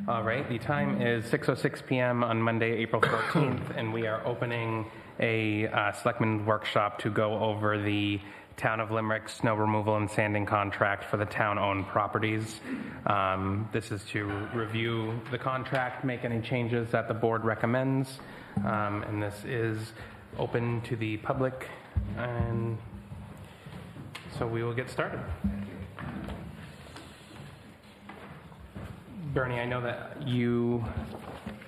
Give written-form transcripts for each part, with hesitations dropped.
All right, the time is 6:06 p.m. on Monday, April 14th, and we are opening a Selectmen's Workshop to go over the Town of Limerick snow removal and sanding contract for the town-owned properties. This is to review the contract, make any changes that the board recommends, and this is open to the public, and so we will get started. Bernie, I know that you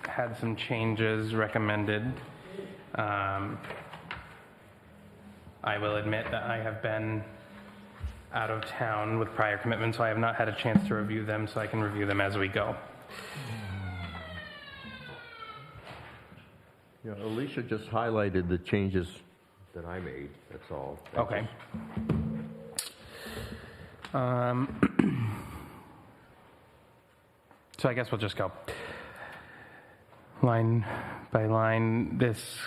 had some changes recommended. I will admit that I have been out of town with prior commitments, so I have not had a chance to review them, so I can review them as we go. Yeah, Alicia just highlighted the changes that I made, that's all. Okay. So I guess we'll just go line by line. This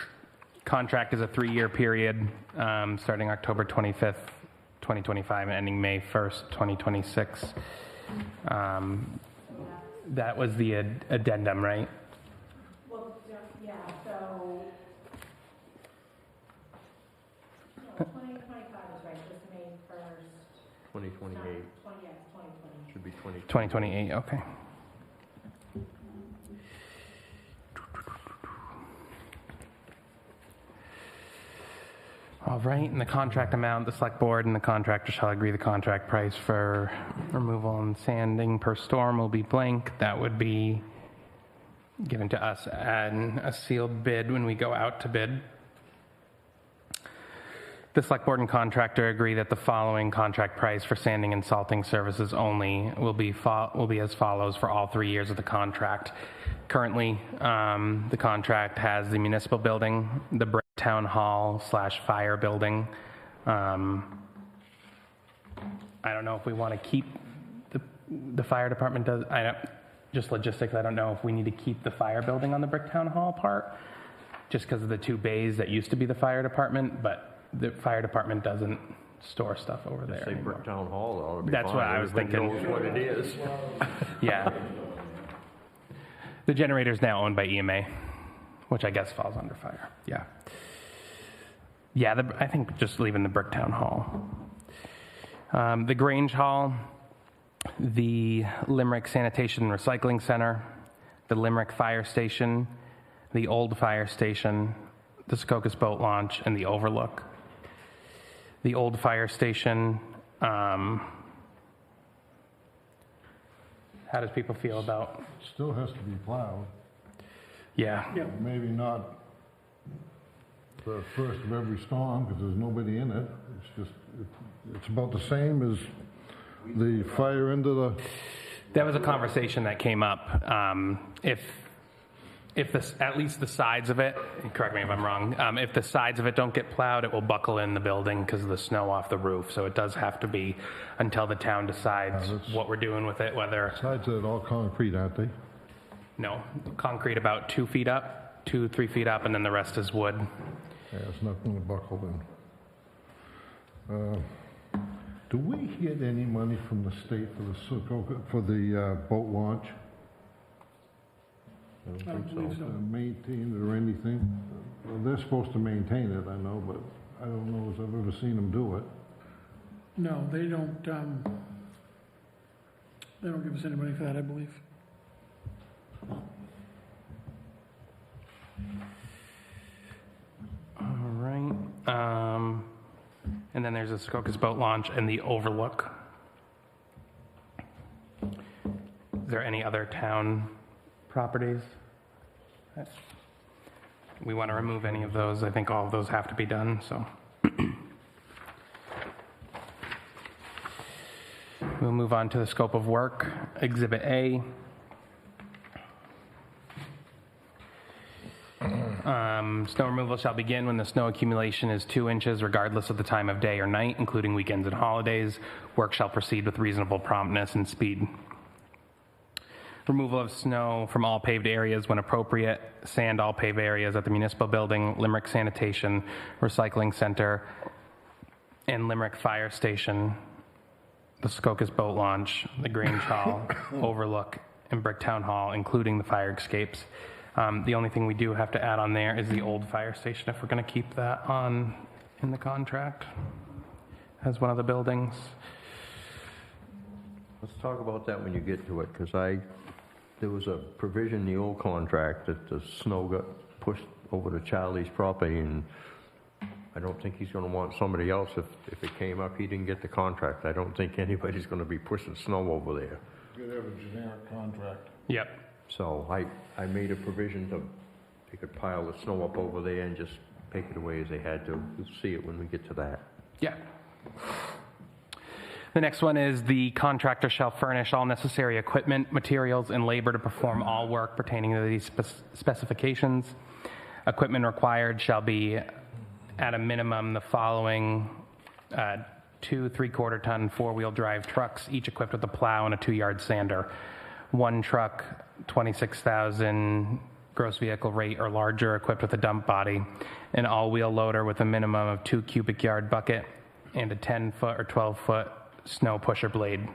contract is a 3-year period, starting October 25th, 2025, and ending May 1st, 2026. That was the addendum, right? Well, yeah, so, no, 2025 is right, just May 1st. 2028. Yeah, 2020. Should be 20. 2028, okay. All right, and the contract amount, the select board and the contractor shall agree the contract price for removal and sanding per storm will be blank. That would be given to us and a sealed bid when we go out to bid. The select board and contractor agree that the following contract price for sanding and salting services only will be as follows for all 3 years of the contract. Currently, the contract has the municipal building, the town hall / fire building. I don't know if we want to keep the fire department does. Just logistics. I don't know if we need to keep the fire building on the brick town hall part, just because of the 2 bays that used to be the fire department, but the fire department doesn't store stuff over there. Say anymore. Brick Town Hall, that ought to be That's fine. what I was Everybody thinking. knows what it is. Yeah. The generator is now owned by EMA, which I guess falls under fire. Yeah. Yeah, I think just leaving the brick town hall. The Grange Hall, the Limerick Sanitation and Recycling Center, the Limerick Fire Station, the Old Fire Station, the Secocas Boat Launch, and the Overlook. The Old Fire Station, how does people feel about? Still has to be plowed. Yeah. Maybe not the first of every storm, because there's nobody in it. It's just, it's about the same as the fire into the... That was a conversation that came up. If this, at least the sides of it, correct me if I'm wrong, if the sides of it don't get plowed, it will buckle in the building because of the snow off the roof. So it does have to be until the town decides what we're doing with it, whether... Sides of it all concrete, aren't they? No, concrete about 2 feet up, 2-3 feet up, and then the rest is wood. Yeah, it's not going to buckle in. Do we get any money from the state for the boat launch? I don't believe so. Maintain it or anything? Well, they're supposed to maintain it, I know, but I don't know if I've ever seen them do it. No, they don't give us any money for that, I believe. All right. And then there's the Secocas Boat Launch and the Overlook. Is there any other town properties? We want to remove any of those. I think all of those have to be done, so. We'll move on to the scope of work. Exhibit A. Snow removal shall begin when the snow accumulation is 2 inches, regardless of the time of day or night, including weekends and holidays. Work shall proceed with reasonable promptness and speed. Removal of snow from all paved areas when appropriate. Sand all paved areas at the municipal building, Limerick Sanitation, Recycling Center, and Limerick Fire Station, the Secocas Boat Launch, the Grange Hall, Overlook, in Bricktown Hall, including the fire escapes. The only thing we do have to add on there is the old fire station, if we're going to keep that on in the contract as one of the buildings. Let's talk about that when you get to it, because there was a provision in the old contract that the snow got pushed over to Charlie's property, and I don't think he's gonna want somebody else, if it came up, he didn't get the contract. I don't think anybody's gonna be pushing snow over there. You could have a generic contract. Yep. So I made a provision to, they could pile the snow up over there and just take it away as they had to. You'll see it when we get to that. Yeah. The next one is the contractor shall furnish all necessary equipment, materials, and labor to perform all work pertaining to these specifications. Equipment required shall be at a minimum the following 2 3/4 ton 4-wheel drive trucks, each equipped with a plow and a 2-yard sander. One truck, 26,000 gross vehicle rate or larger, equipped with a dump body. An all-wheel loader with a minimum of 2 cubic yard bucket and a 10-foot or 12-foot snow pusher blade.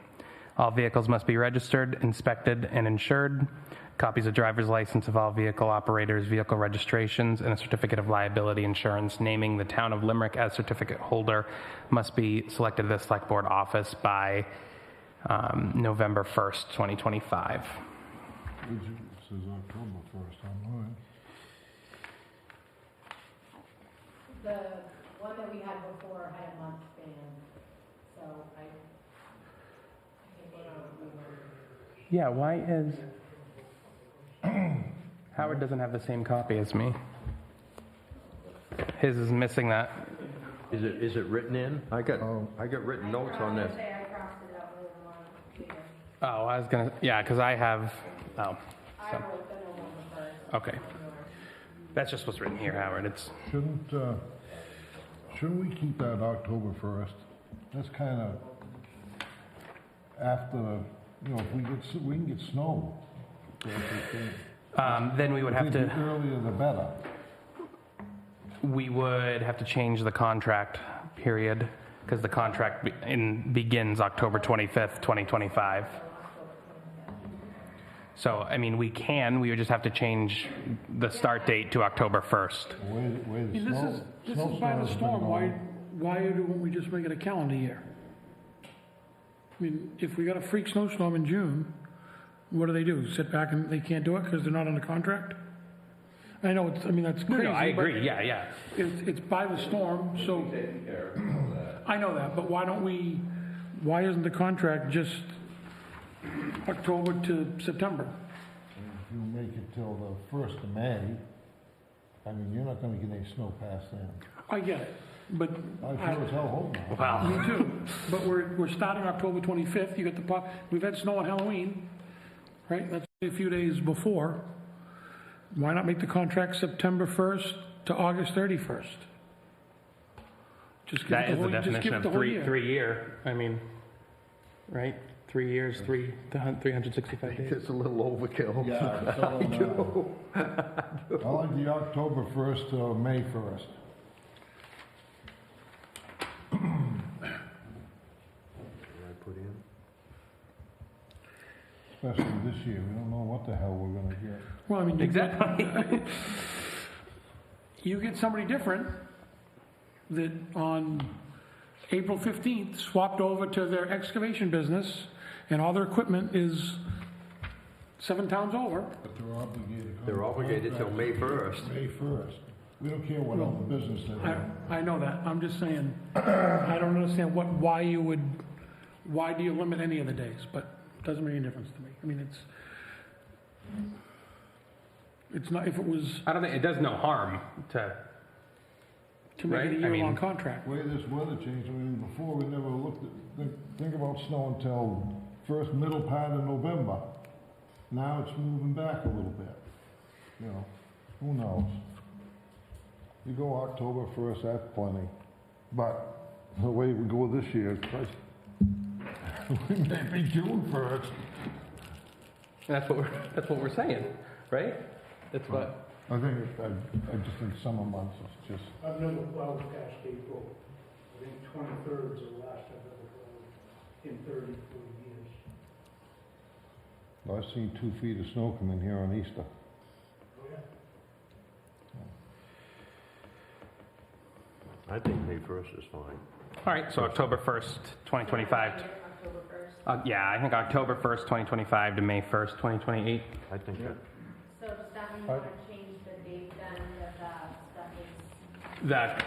All vehicles must be registered, inspected, and insured. Copies of driver's license of all vehicle operators, vehicle registrations, and a certificate of liability insurance naming the town of Limerick as certificate holder must be selected at the Select Board office by November 1st, 2025. It says October 1st on mine. The one that we had before had a month span, so I think we're on. Yeah, why is... Howard doesn't have the same copy as me. His is missing that. Is it written in? I got written notes on this. I crossed it out really long. Oh, I was gonna... Yeah, because I have... Oh, I so, wrote the November 1st. okay. That's just what's written here, Howard. It's... Shouldn't we keep that October 1st? That's kind of after, if we can get snow. then we would have The to... earlier the better. We would have to change the contract period, because the contract begins October 25th, 2025. So, I mean, we would just have to change the start date to October 1st. This is by the storm, why don't we just make it a calendar year? I mean, if we got a freak snowstorm in June, what do? Sit back and they can't do it because they're not under contract? I know, that's crazy. No, I but agree, yeah. It's by the storm, so. I know that, but why isn't the contract just October to September? If you make it till the 1st of May, you're not gonna get any snow past then. I get it, but. I sure as hell hope not. Wow. Me too, but we're starting October 25th, you got we've had snow on Halloween, right? That's a few days before. Why not make the contract September 1st to August 31st? Just give That it is the whole- just give definition it of the whole year. 3 year. I mean, right? 3 years, 365 days. It's a little overkill. Yeah, I like the October 1st to May 1st. Especially this year, we don't know what the hell we're gonna get. Well, Exactly. You get somebody different that on April 15th swapped over to their excavation business and all their equipment is 7 towns over. But they're obligated. They're obligated till May 1st. May 1st. We don't care what other business they're in. I know that, I'm just saying, I don't understand why do you limit any of the days, but it doesn't make any difference to me. It's not, if it was I don't think, it does no harm to... to make it a Right, I year-long mean- contract. The way this weather changed, before we never looked at, think about snow until middle part of November. Now it's moving back a little bit. Who knows? You go October 1st, that's plenty. But the way we go this year, Christ, we may be June 1st. That's what we're saying, right? That's what... I just think summer months is just, I've never plowed past April. I think 23rd is the last I've ever plowed in 30, 40 years. I've seen 2 feet of snow come in here on Easter. I think May 1st is fine. All right, so October 1st, 2025. October 1st. Yeah, I think October 1st, 2025 to May 1st, 2028. I think that, So does that mean you want to change the date then that stuff is? That,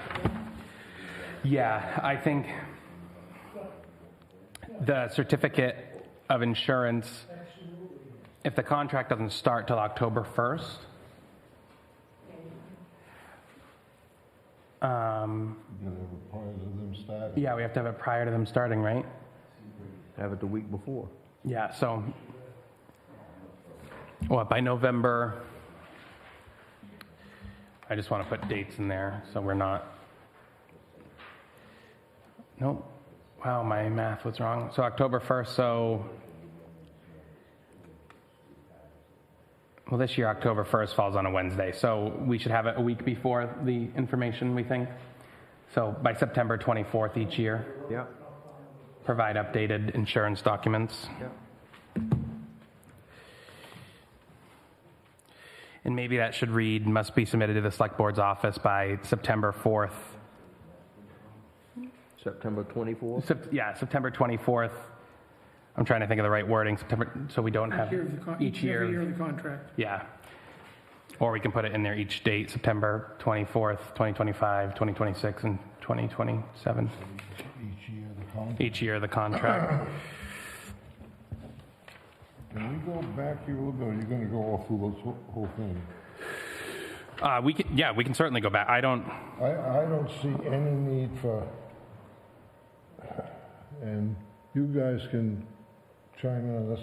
yeah, I think the certificate of insurance, if the contract doesn't start till October 1st, You gotta have it prior to them starting. yeah, we have to have it prior to them starting, right? have it the week before. Yeah, so, what, by November, I just want to put dates in there, so we're not, nope, wow, my math was wrong. So October 1st, so, well, this year, October 1st falls on a Wednesday, so we should have it a week before the information, we think. So by September 24th each year, Yeah, provide updated insurance documents. yeah. And maybe that should read, must be submitted to the select board's office by September 4th. September 24th? September 24th. I'm trying to think of the right wording, September, so we don't have each Every year year. of the contract. Yeah. Or we can put it in there each date, September 24th, 2025, 2026, and 2027. Each year the contract. Each year of the contract. Can we go back here a little bit, or you're gonna go all through this whole thing? We can certainly go back. I don't, I don't see any need for, and you guys can chime in on this,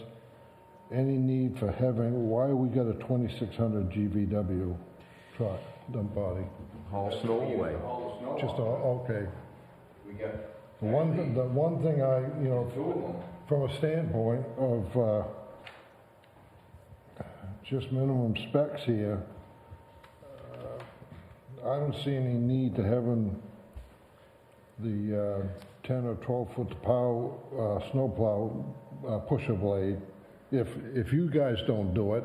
any need for having, why we got a 2600 GVW truck, dump body? Haul snow away. Just, okay. The one thing I, you know, from a standpoint of, just minimum specs here, I don't see any need to having the 10 or 12 foot power snowplow pusher blade. If you guys don't do it,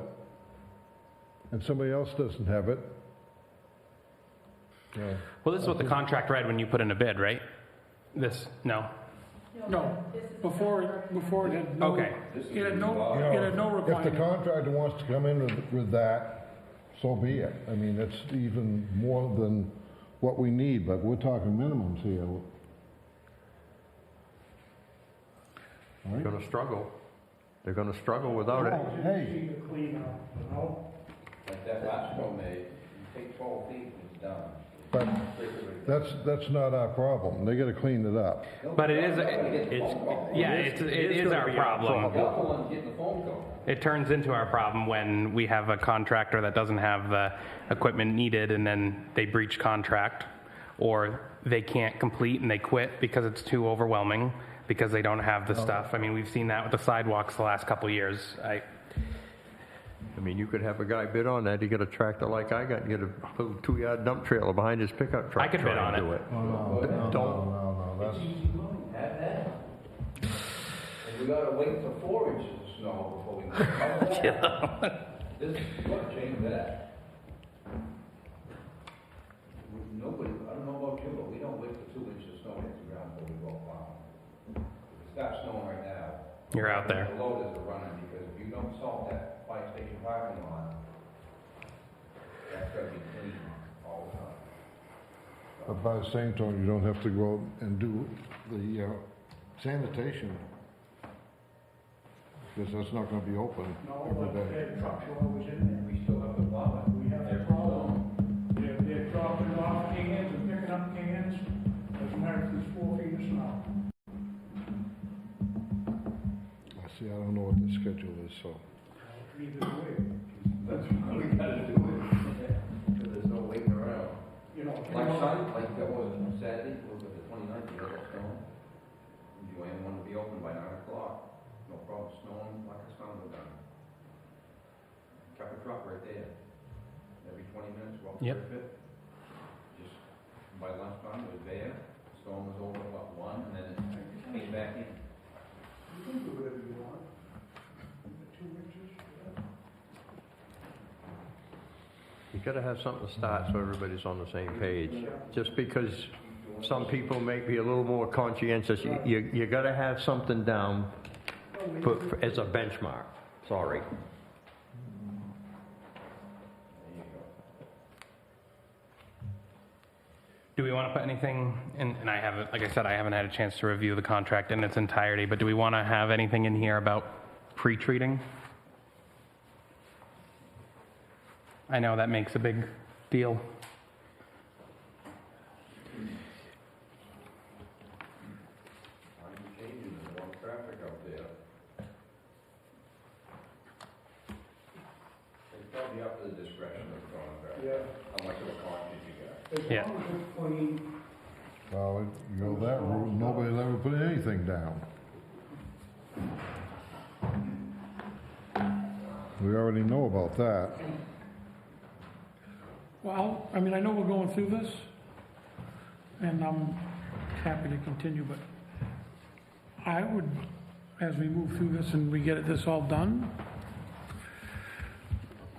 and somebody else doesn't have it, yeah. well, this is what the contract read when you put in a bid, right? This, no? No, before it had no. Okay. It had no, You know, it had no if the requirement. contractor wants to come in with that, so be it. I mean, it's even more than what we need, but we're talking minimums here. They're gonna struggle. They're gonna struggle without it. Hey, Easy to clean up, you know? Like that last one made, you take 12 feet and it's done. but that's not our problem. They gotta clean it up. But it is our problem. That's the one getting the phone call. It turns into our problem when we have a contractor that doesn't have the equipment needed and then they breach contract, or they can't complete and they quit because it's too overwhelming, because they don't have the stuff. I mean, we've seen that with the sidewalks the last couple of years. I mean, you could have a guy bid on that, he get a tractor like I got, and get a little 2-yard dump trailer behind his pickup truck. I could bid try on and it. do it. No, that's, Have that. And we gotta wait for 4 inches of snow before we can cover that. This is what changed that. Nobody, I don't know about you, but we don't wait for 2 inches of snow hits the ground before we go plowing. If it starts snowing right now. You're out there. The loaders are running, because if you don't salt that fire station parking lot, that's gonna be clean all the time. but by the same token, you don't have to go out and do the sanitation, because that's not gonna be open No, every but day. their trucks are always in there. We still have to plow it. We have a problem. They're dropping off cans and picking up cans. Doesn't matter if it's 4 feet of snow. I see, I don't know what the schedule is, so. Either way, That's why we gotta do it. Because there's no waiting around. you know. Like Sunday, like that was Saturday, was it the 29th, you got snow? You ain't want to be open by 9 o'clock. No problem, snowing like a son of a gun. Kept a truck right there. Every 20 minutes, walk Yep. through it. Just by lunchtime, it was there. Storm was over at 1, and then it came back in. You can do whatever you want. 2 inches. You gotta have something to start so everybody's on the same page. Just because some people may be a little more conscientious, you gotta have something down as a benchmark. Sorry. Do we want to put anything, and I haven't, like I said, I haven't had a chance to review the contract in its entirety, but do we want to have anything in here about pre-treating? I know that makes a big deal. I'm changing the more traffic out there. It's probably up to the discretion of the contractor. Yeah. How much of a conscience you got. As Yeah. long as it's clean, Well, you go that route, nobody'll ever put anything down. We already know about that. Well, I mean, I know we're going through this, and I'm happy to continue, but I would, as we move through this and we get this all done,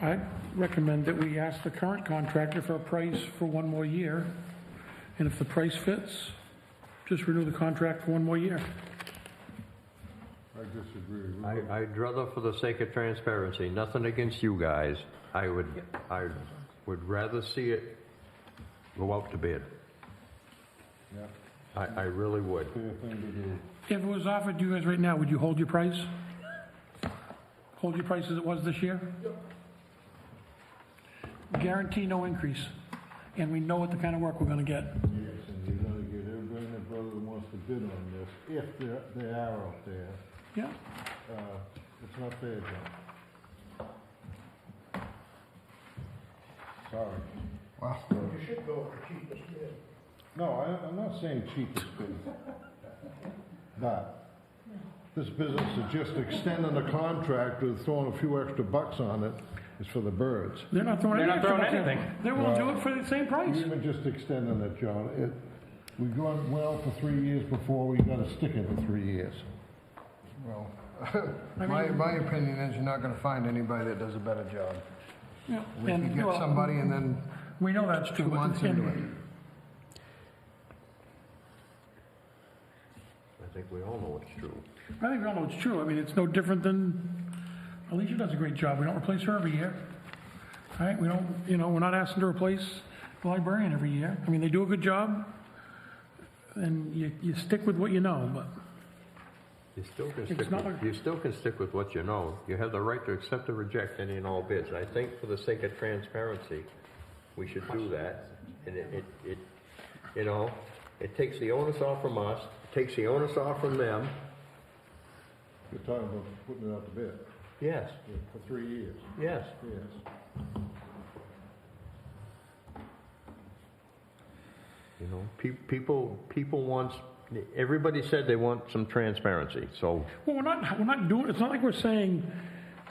I'd recommend that we ask the current contractor for a price for one more year, and if the price fits, just renew the contract for one more year. I disagree. I'd rather, for the sake of transparency, nothing against you guys, I would rather see it go out to bid. Yeah, I really would. fair thing to do. If it was offered to you guys right now, would you hold your price? Hold your price as it was this year? Guarantee no increase, and we know what the kind of work we're gonna get. Yes, and you're gonna get everybody and their brother that wants to bid on this, if they are out there. Yeah, It's not fair, John. Sorry. Well, you should go with the cheapest bid. No, I'm not saying cheapest bid. But this business of just extending the contract with throwing a few extra bucks on it is for the birds. they're not throwing They're any not throwing extra bucks in. anything. They won't do it for the same price. Even just extending it, John, we've gone well for 3 years before, we gotta stick it for 3 years. well, I my mean- opinion is you're not gonna find anybody that does a better job. Yeah, We and, could get well, somebody and then we know that's true. 2 but- months into it. I think we all know it's true. I think we all know it's true. I mean, it's no different than, Alicia does a great job. We don't replace her every year. All right, we don't, we're not asking to replace the librarian every year. I mean, they do a good job, and you stick with what you know, but You still can It's stick not with, a- you still can stick with what you know. You have the right to accept or reject any and all bids. I think for the sake of transparency, we should do that. And it takes the onus off from us, takes the onus off from them. You're talking about putting it out to bid Yes, for 3 years. yes. Yes. You know, people want, everybody said they want some transparency, so well, we're not doing. It's not like we're saying,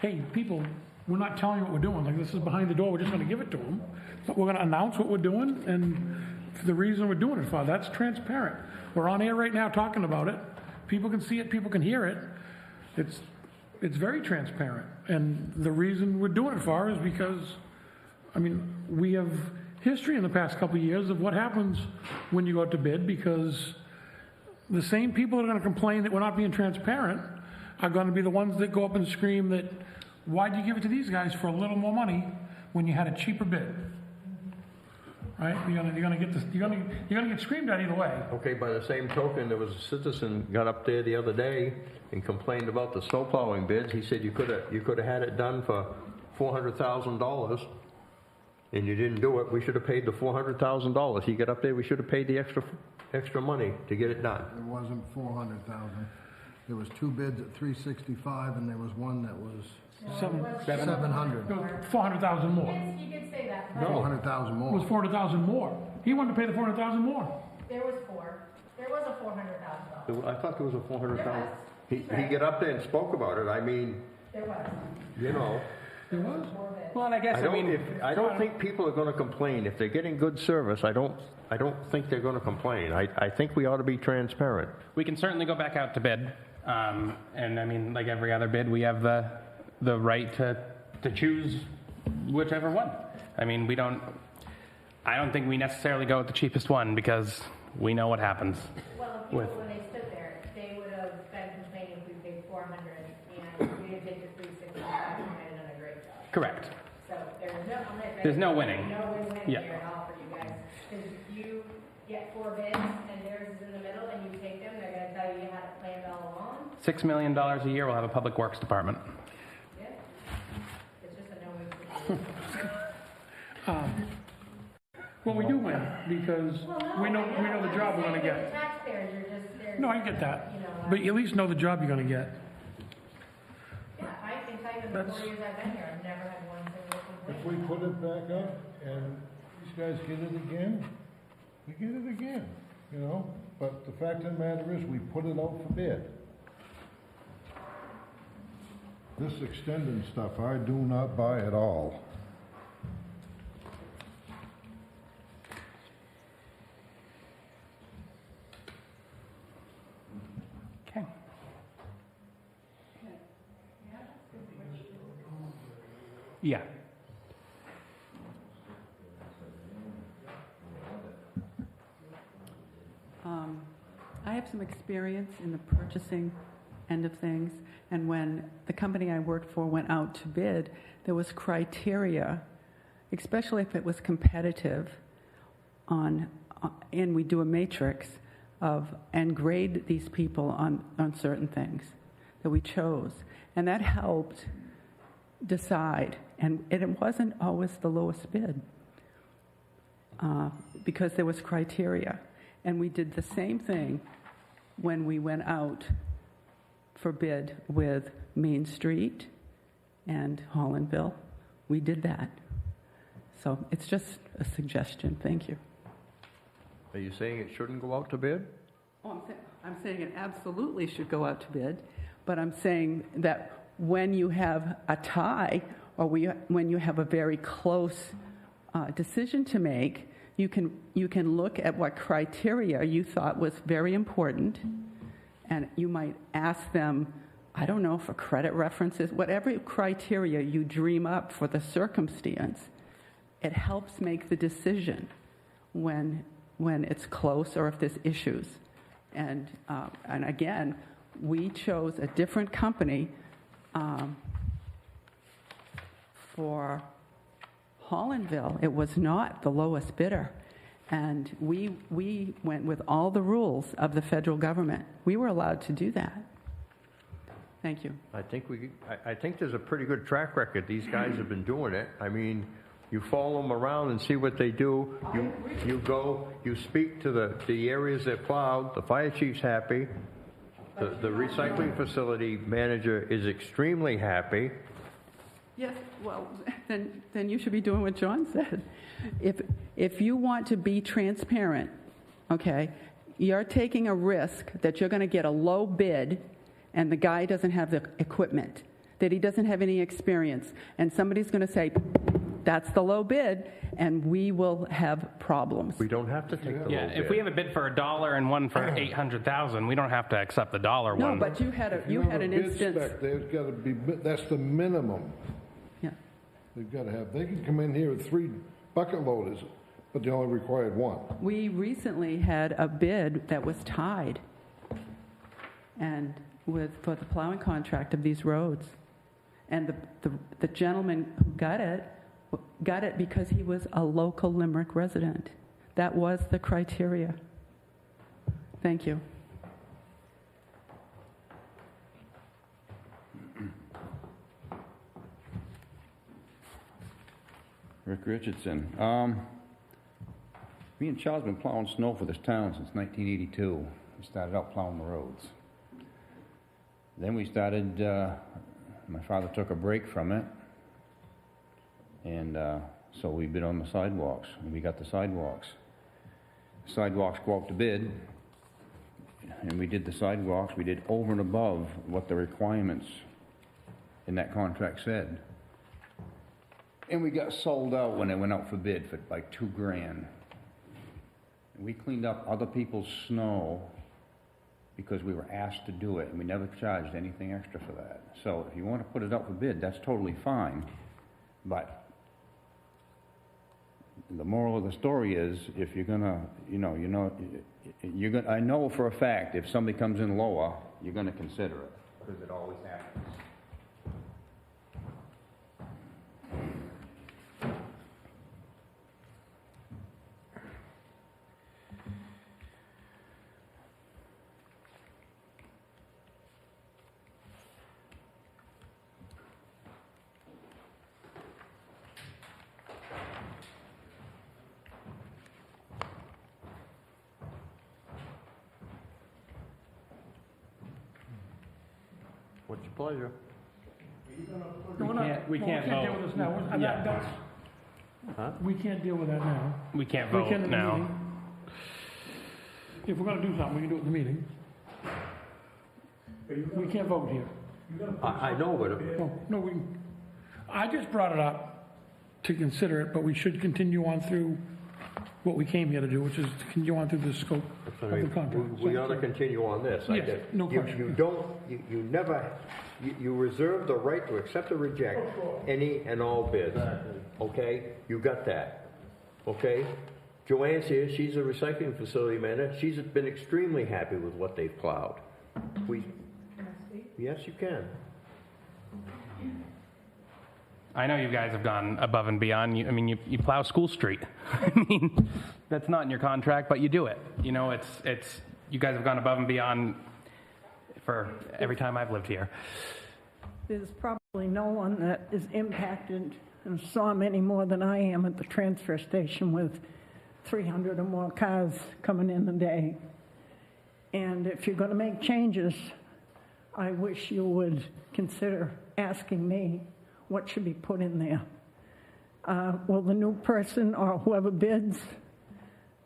hey, people, we're not telling you what we're doing. Like, this is behind the door. We're just going to give it to them. But we're going to announce what we're doing and the reason we're doing it for. That's transparent. We're on air right now talking about it. People can see it. People can hear it. It's very transparent. And the reason we're doing it for is because, I mean, we have history in the past couple of years of what happens when you go out to bid, because the same people that are going to complain that we're not being transparent are going to be the ones that go up and scream that, why'd you give it to these guys for a little more money when you had a cheaper bid? Right? You're gonna get screamed at either way. okay, by the same token, there was a citizen got up there the other day and complained about the snow plowing bids. He said you could have had it done for $400,000 and you didn't do it. We should have paid the $400,000. He got up there, we should have paid the extra money to get it done. It wasn't 400,000. There was 2 bids at 365 and there was one that was Seven- 700. It was 400,000 more. You did say that, right? 400,000 It more. was 400,000 more. He wanted to pay the 400,000 more. There was 4. There was a $400,000. I thought there was a $400,000. There He was. got up there and spoke about it. I mean, There was. you know. It was? More bids. Well, and I guess, I don't think people are gonna complain. If they're getting good service, I don't think they're gonna complain. I think we ought to be transparent. we can certainly go back out to bid. And I mean, like every other bid, we have the right to choose whichever one. I mean, I don't think we necessarily go with the cheapest one because we know what happens. Well, With- people, when they stood there, they would have been complaining if we paid 400 and we didn't take the 365 and might have done a great job. Correct. So There's no winning. No win-win Yeah. here at all for you guys. Because you get 4 bids and theirs is in the middle and you take them, they're gonna tell you you had it planned all along. $6 million a year we'll have a public works department. Yeah. It's just a no-win situation. Well, we do win, because Well, no, we know I the job we're gonna The get. taxpayers are just, they're. No, I get that, You know, but you at least know the job you're gonna get. yeah, I can tell you in the That's- 4 years I've been here, I've never had one single If complaint. we put it back up and these guys get it again, we get it again, you know? But the fact of the matter is, we put it out for bid. This extending stuff, I do not buy at all. Okay. Yeah. I have some experience in the purchasing end of things, and when the company I worked for went out to bid, there was criteria, especially if it was competitive, and we do a matrix and grade these people on certain things that we chose, and that helped decide, and it wasn't always the lowest bid, because there was criteria. And we did the same thing when we went out for bid with Main Street and Hollandville. We did that. So it's just a suggestion. Thank you. Are you saying it shouldn't go out to bid? Oh, I'm saying it absolutely should go out to bid, but I'm saying that when you have a tie or when you have a very close decision to make, you can look at what criteria you thought was very important, and you might ask them, I don't know, for credit references, whatever criteria you dream up for the circumstance. It helps make the decision when it's close or if there's issues. And again, we chose a different company for Hollandville. It was not the lowest bidder. And we went with all the rules of the federal government. We were allowed to do that. Thank you. I think there's a pretty good track record. These guys have been doing it. I mean, you follow them around and see what they do. You go, you speak to the areas that plowed. The fire chief's happy. The recycling facility manager is extremely happy. Yes, well, then you should be doing what John said. If you want to be transparent, okay, you're taking a risk that you're going to get a low bid and the guy doesn't have the equipment, that he doesn't have any experience, and somebody's going to say, that's the low bid, and we will have problems. We don't have to take the low Yeah, bid. if we have a bid for $1 and one for 800,000, we don't have to accept the dollar No, one. but you had If you have an a bid instance. spec, there's got to be, that's the minimum. Yeah. They've got to have, they can come in here with 3 bucket loaders, but they only required 1. We recently had a bid that was tied, and for the plowing contract of these roads, and the gentleman who got it because he was a local Limerick resident. That was the criteria. Thank you. Rick Richardson. Me and Charles been plowing snow for this town since 1982. We started out plowing the roads. Then we started, my father took a break from it, and so we bid on the sidewalks, and we got the sidewalks. Sidewalks go out to bid, and we did the sidewalks. We did over and above what the requirements in that contract said. And we got sold out when it went out for bid for like $2,000. And we cleaned up other people's snow because we were asked to do it, and we never charged anything extra for that. So if you want to put it out for bid, that's totally fine. But the moral of the story is, if you're gonna, you're gonna, I know for a fact, if somebody comes in lower, you're gonna consider it, because it always happens. What's your pleasure? We can't deal vote. with this now. Yeah. Huh? We can't deal with that now. We can't We vote can in the now. meeting. If we're gonna do something, we can do it in the meeting. We can't vote here. I know, but No, I just brought it up to consider it, but we should continue on through what we came here to do, which is to continue on through the scope I of the mean, contract. we ought to continue on this. I Yes, get- no you- question. You don't, you never, you reserve the right to accept or reject any and all bids. Okay? You got that. Okay? Joanne's here, she's a recycling facility manager. She's been extremely happy with what they've plowed. Yes, you can. I know you guys have gone above and beyond. You plow School Street. I mean, that's not in your contract, but you do it. You know, it's you guys have gone above and beyond for every time I've lived here. There's probably no one that is impacted and saw any more than I am at the transfer station with 300 or more cars coming in a day. And if you're going to make changes, I wish you would consider asking me what should be put in there. Will the new person or whoever bids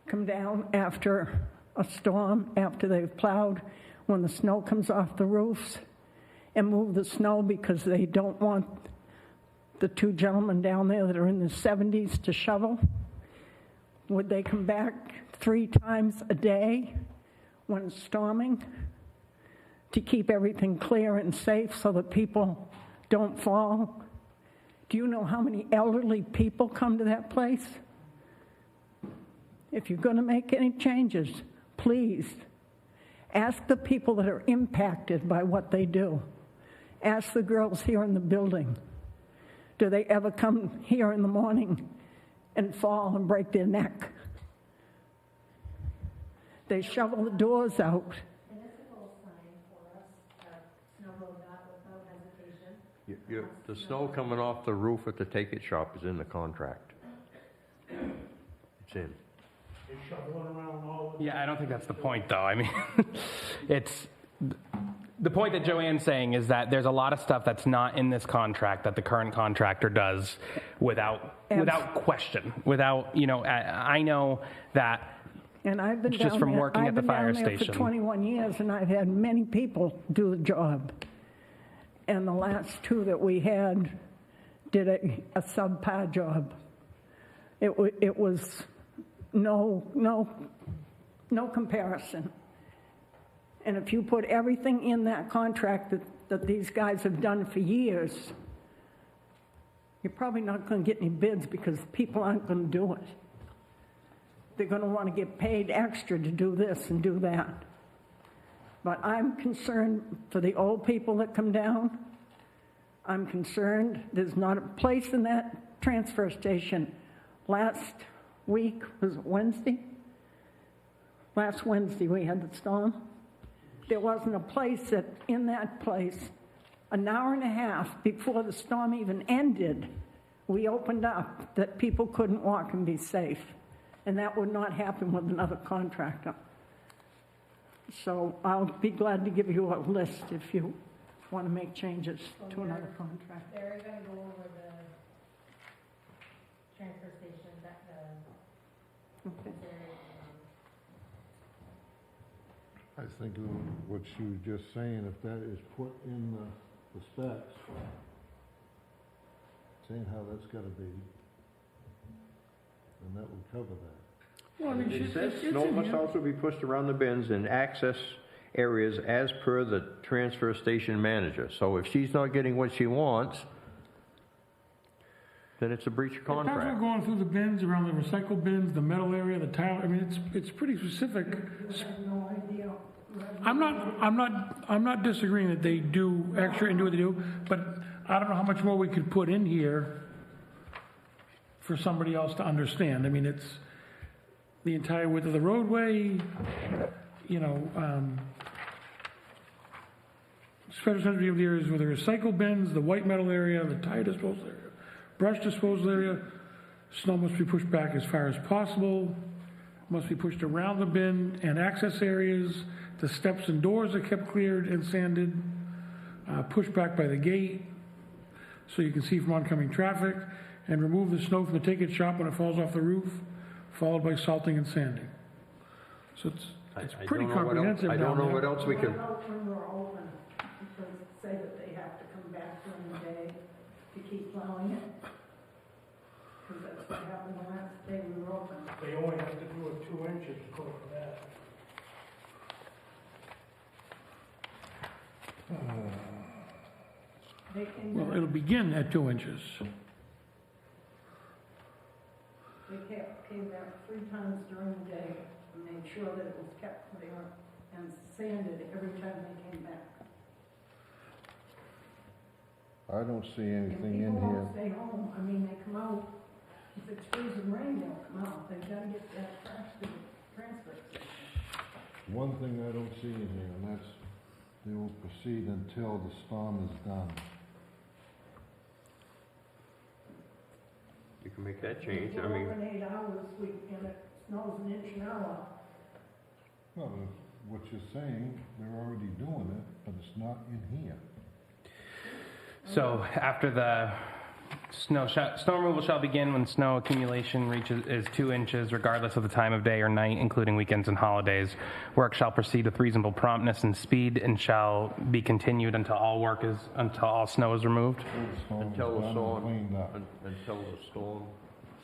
come down after a storm, after they've plowed, when the snow comes off the roofs, and move the snow because they don't want the two gentlemen down there that are in their 70s to shovel? Would they come back 3 times a day when it's storming to keep everything clear and safe so that people don't fall? Do you know how many elderly people come to that place? If you're going to make any changes, please ask the people that are impacted by what they do. Ask the girls here in the building. Do they ever come here in the morning and fall and break their neck? They shovel the doors out. Municipal sign for us, snow road not without hesitation. The snow coming off the roof at the Take It shop is in the contract. It's in. They shoveling around all the Yeah, I don't think that's the point, though. I mean, it's the point that Joanne's saying is that there's a lot of stuff that's not in this contract that the current contractor does without question, without, I know that. And I've been It's just down from there. working at the fire I've been down there station. for 21 years, and I've had many people do the job. And the last 2 that we had did a subpar job. It was no comparison. And if you put everything in that contract that these guys have done for years, you're probably not going to get any bids because people aren't going to do it. They're going to want to get paid extra to do this and do that. But I'm concerned for the old people that come down. I'm concerned there's not a place in that transfer station. Last week, was it Wednesday? Last Wednesday we had the storm. There wasn't a place in that place, an hour and a half before the storm even ended, we opened up that people couldn't walk and be safe. And that would not happen with another contractor. So I'll be glad to give you a list if you want to make changes to another contract. They're gonna go over the transfer station, I think what she was just saying, if that is put in the specs, saying how that's gotta be, then that would cover that. Well, I mean, It says it's snow in must here. also be pushed around the bins and access areas as per the transfer station manager. So if she's not getting what she wants, then it's a breach of As we're contract. going through the bins, around the recycle bins, the metal area, the tile, I mean, it's pretty specific. No idea. I'm not disagreeing that they do extra and do what they do, but I don't know how much more we could put in here for somebody else to understand. I mean, it's the entire width of the roadway, you know, special sensitive areas with the recycle bins, the white metal area, the tire disposal area, brush disposal area. Snow must be pushed back as far as possible, must be pushed around the bin and access areas. The steps and doors are kept cleared and sanded, pushed back by the gate so you can see from oncoming traffic, and remove the snow from the take-it shop when it falls off the roof, followed by salting and sanding. So it's I pretty don't know what else- comprehensive I don't down know there. what else we can, When we're open, because say that they have to come back during the day to keep plowing it. Because that's what happened the last day we were open. They only have to do it 2 inches according to that. They came Well, back, it'll begin at 2 inches. came back 3 times during the day and made sure that it was kept clear and sanded every time they came back. I don't see And anything in people here. won't stay home, I mean, they come out, if it's freezing rain, they'll come out, they've gotta get that trash to the transfer station. One thing I don't see in here, and that's, they will proceed until the storm is done. you can make that change, I We're mean, open 8 hours, and it snows an inch an hour. No, what you're saying, they're already doing it, but it's not in here. So after the snow removal shall begin when snow accumulation is 2 inches, regardless of the time of day or night, including weekends and holidays. Work shall proceed with reasonable promptness and speed and shall be continued until all snow is removed. until the Done and storm, cleaned up. until the storm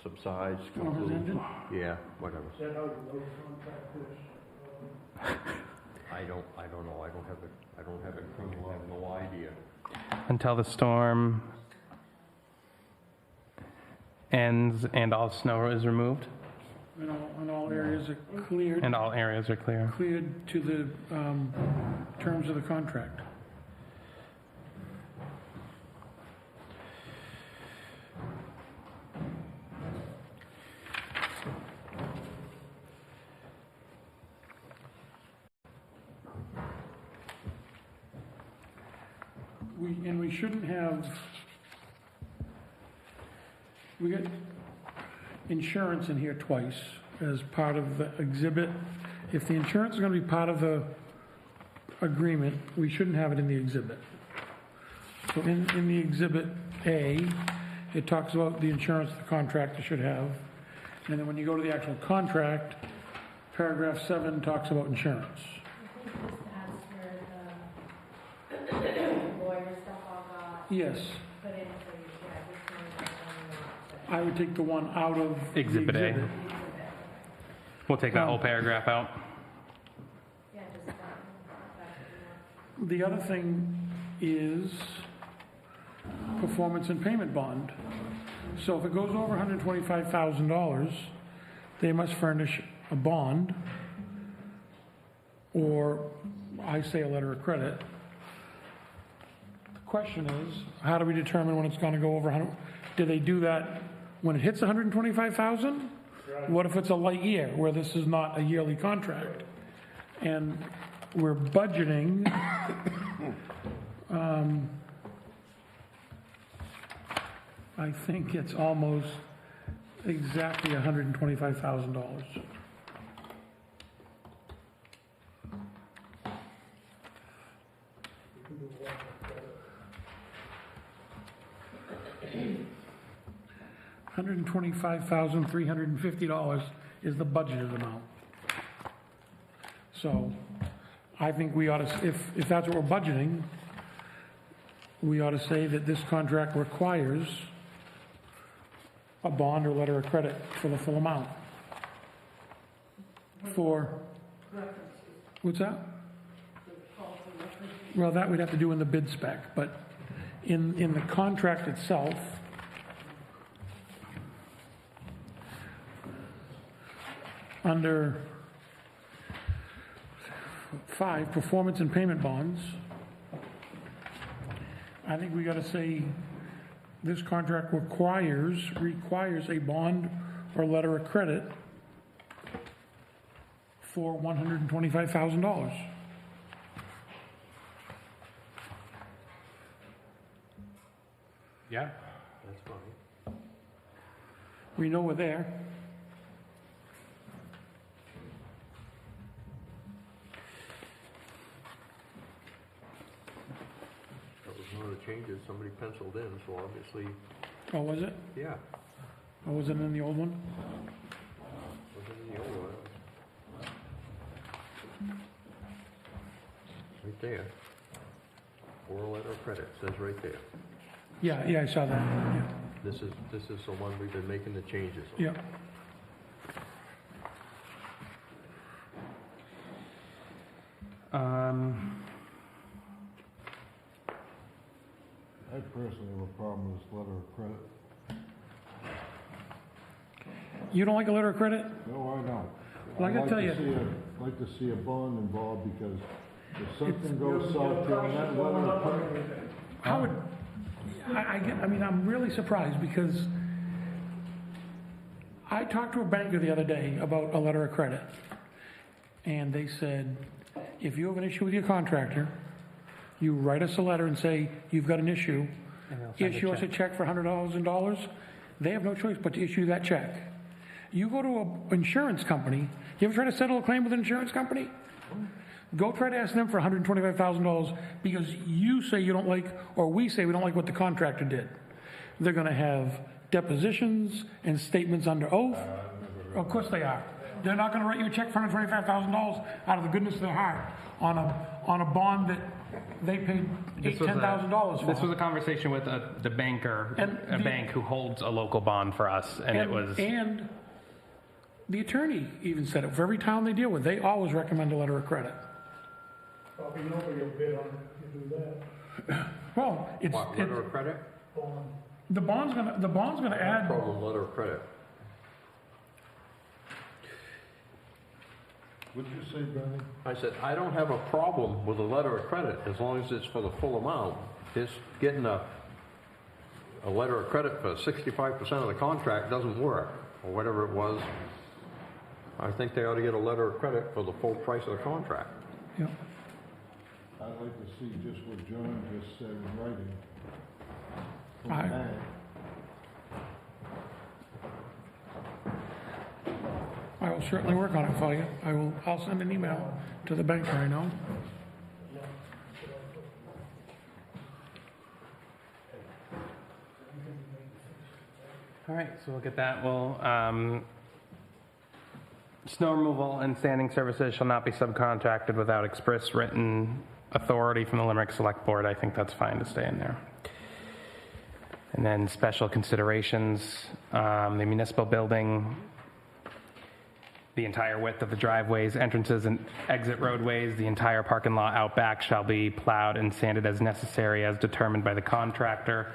subsides Storm has completely. ended? Yeah, whatever. Is that how the road contract is? I don't know, I don't have it, I have no idea. Until the storm ends and all snow is removed And all areas are cleared. and all areas are clear. Cleared to the terms of the contract. We shouldn't have, we got insurance in here twice as part of the exhibit. If the insurance is gonna be part of the agreement, we shouldn't have it in the exhibit. So in the exhibit A, it talks about the insurance the contractor should have. And then when you go to the actual contract, paragraph 7 talks about insurance. I think this adds for the lawyer stuff all got Yes, put in, so you should, yeah, this one is I would take the one out of the Exhibit A. exhibit. We'll take that whole paragraph out. yeah, just that. The other thing is performance and payment bond. So if it goes over $125,000, they must furnish a bond, or I say a letter of credit. The question is, how do we determine when it's gonna go over 100? Do they do that when it hits 125,000? What if it's a light year, where this is not a yearly contract? And we're budgeting, I think it's almost exactly $125,000. $125,350 is the budgeted amount. So I think we ought to, if that's what we're budgeting, we ought to say that this contract requires a bond or letter of credit for the full amount. For, what's that? Well, that we'd have to do in the bid spec, but in the contract itself, under 5, performance and payment bonds, I think we gotta say, this contract requires a bond or letter of credit for $125,000. Yeah. That's fine. We know we're there. That was one of the changes somebody penciled in, so obviously, Oh, was it? yeah, Or was it in the old one? wasn't in the old one. Right there. Or a letter of credit, says right there. Yeah, I saw that, yeah. This is the one we've been making the changes on. Yeah. I personally have a problem with this letter of credit. You don't like a letter of credit? No, I don't. Well, I gotta tell you- I'd like to see a bond involved, because if something goes south during that letter of credit, How would, I mean, I'm really surprised because I talked to a banker the other day about a letter of credit. And they said, if you have an issue with your contractor, you write us a letter and say, you've got an issue, And they'll send a issue us a check for $100,000. They have no choice but to issue that check. You go to an insurance company, you ever try to settle a claim with an insurance company? Go try to ask them for $125,000 because you say you don't like, or we say we don't like what the contractor did. They're gonna have depositions and statements under oath. Of course they are. They're not gonna write you a check for $125,000 out of the goodness of their heart on a bond that they paid $10,000 for. This was a conversation with the banker, a bank who holds a local bond for us, and it was... And the attorney even said it, for every town they deal with, they always recommend a letter of credit. Probably nobody will bid on it if you do that. Well, it's, What, letter of credit? the bond's gonna add, Problem, letter of credit. what did you say, Benny? I said, I don't have a problem with a letter of credit as long as it's for the full amount. Just getting a letter of credit for 65% of the contract doesn't work, or whatever it was. I think they ought to get a letter of credit for the full price of the contract. yeah. I'd like to see just what John just said in writing. From I- the bank. I will certainly work on it for you. I'll send an email to the banker I know. All right, so we'll get that. Well, snow removal and sanding services shall not be subcontracted without express written authority from the Limerick Select Board. I think that's fine to stay in there. And then special considerations, the municipal building, the entire width of the driveways, entrances, and exit roadways, the entire parking lot out back shall be plowed and sanded as necessary as determined by the contractor.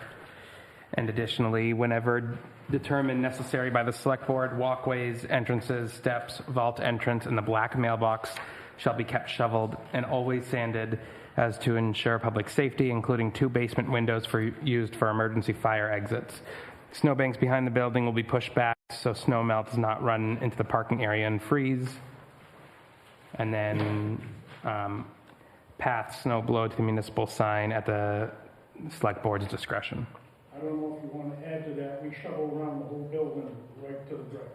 And additionally, whenever determined necessary by the select board, walkways, entrances, steps, vault entrance, and the black mailbox shall be kept shoveled and always sanded as to ensure public safety, including 2 basement windows used for emergency fire exits. Snowbanks behind the building will be pushed back so snow melt does not run into the parking area and freeze. And then path snow blow to the municipal sign at the select board's discretion. I don't know if you want to add to that, we shovel around the whole building right to the brick.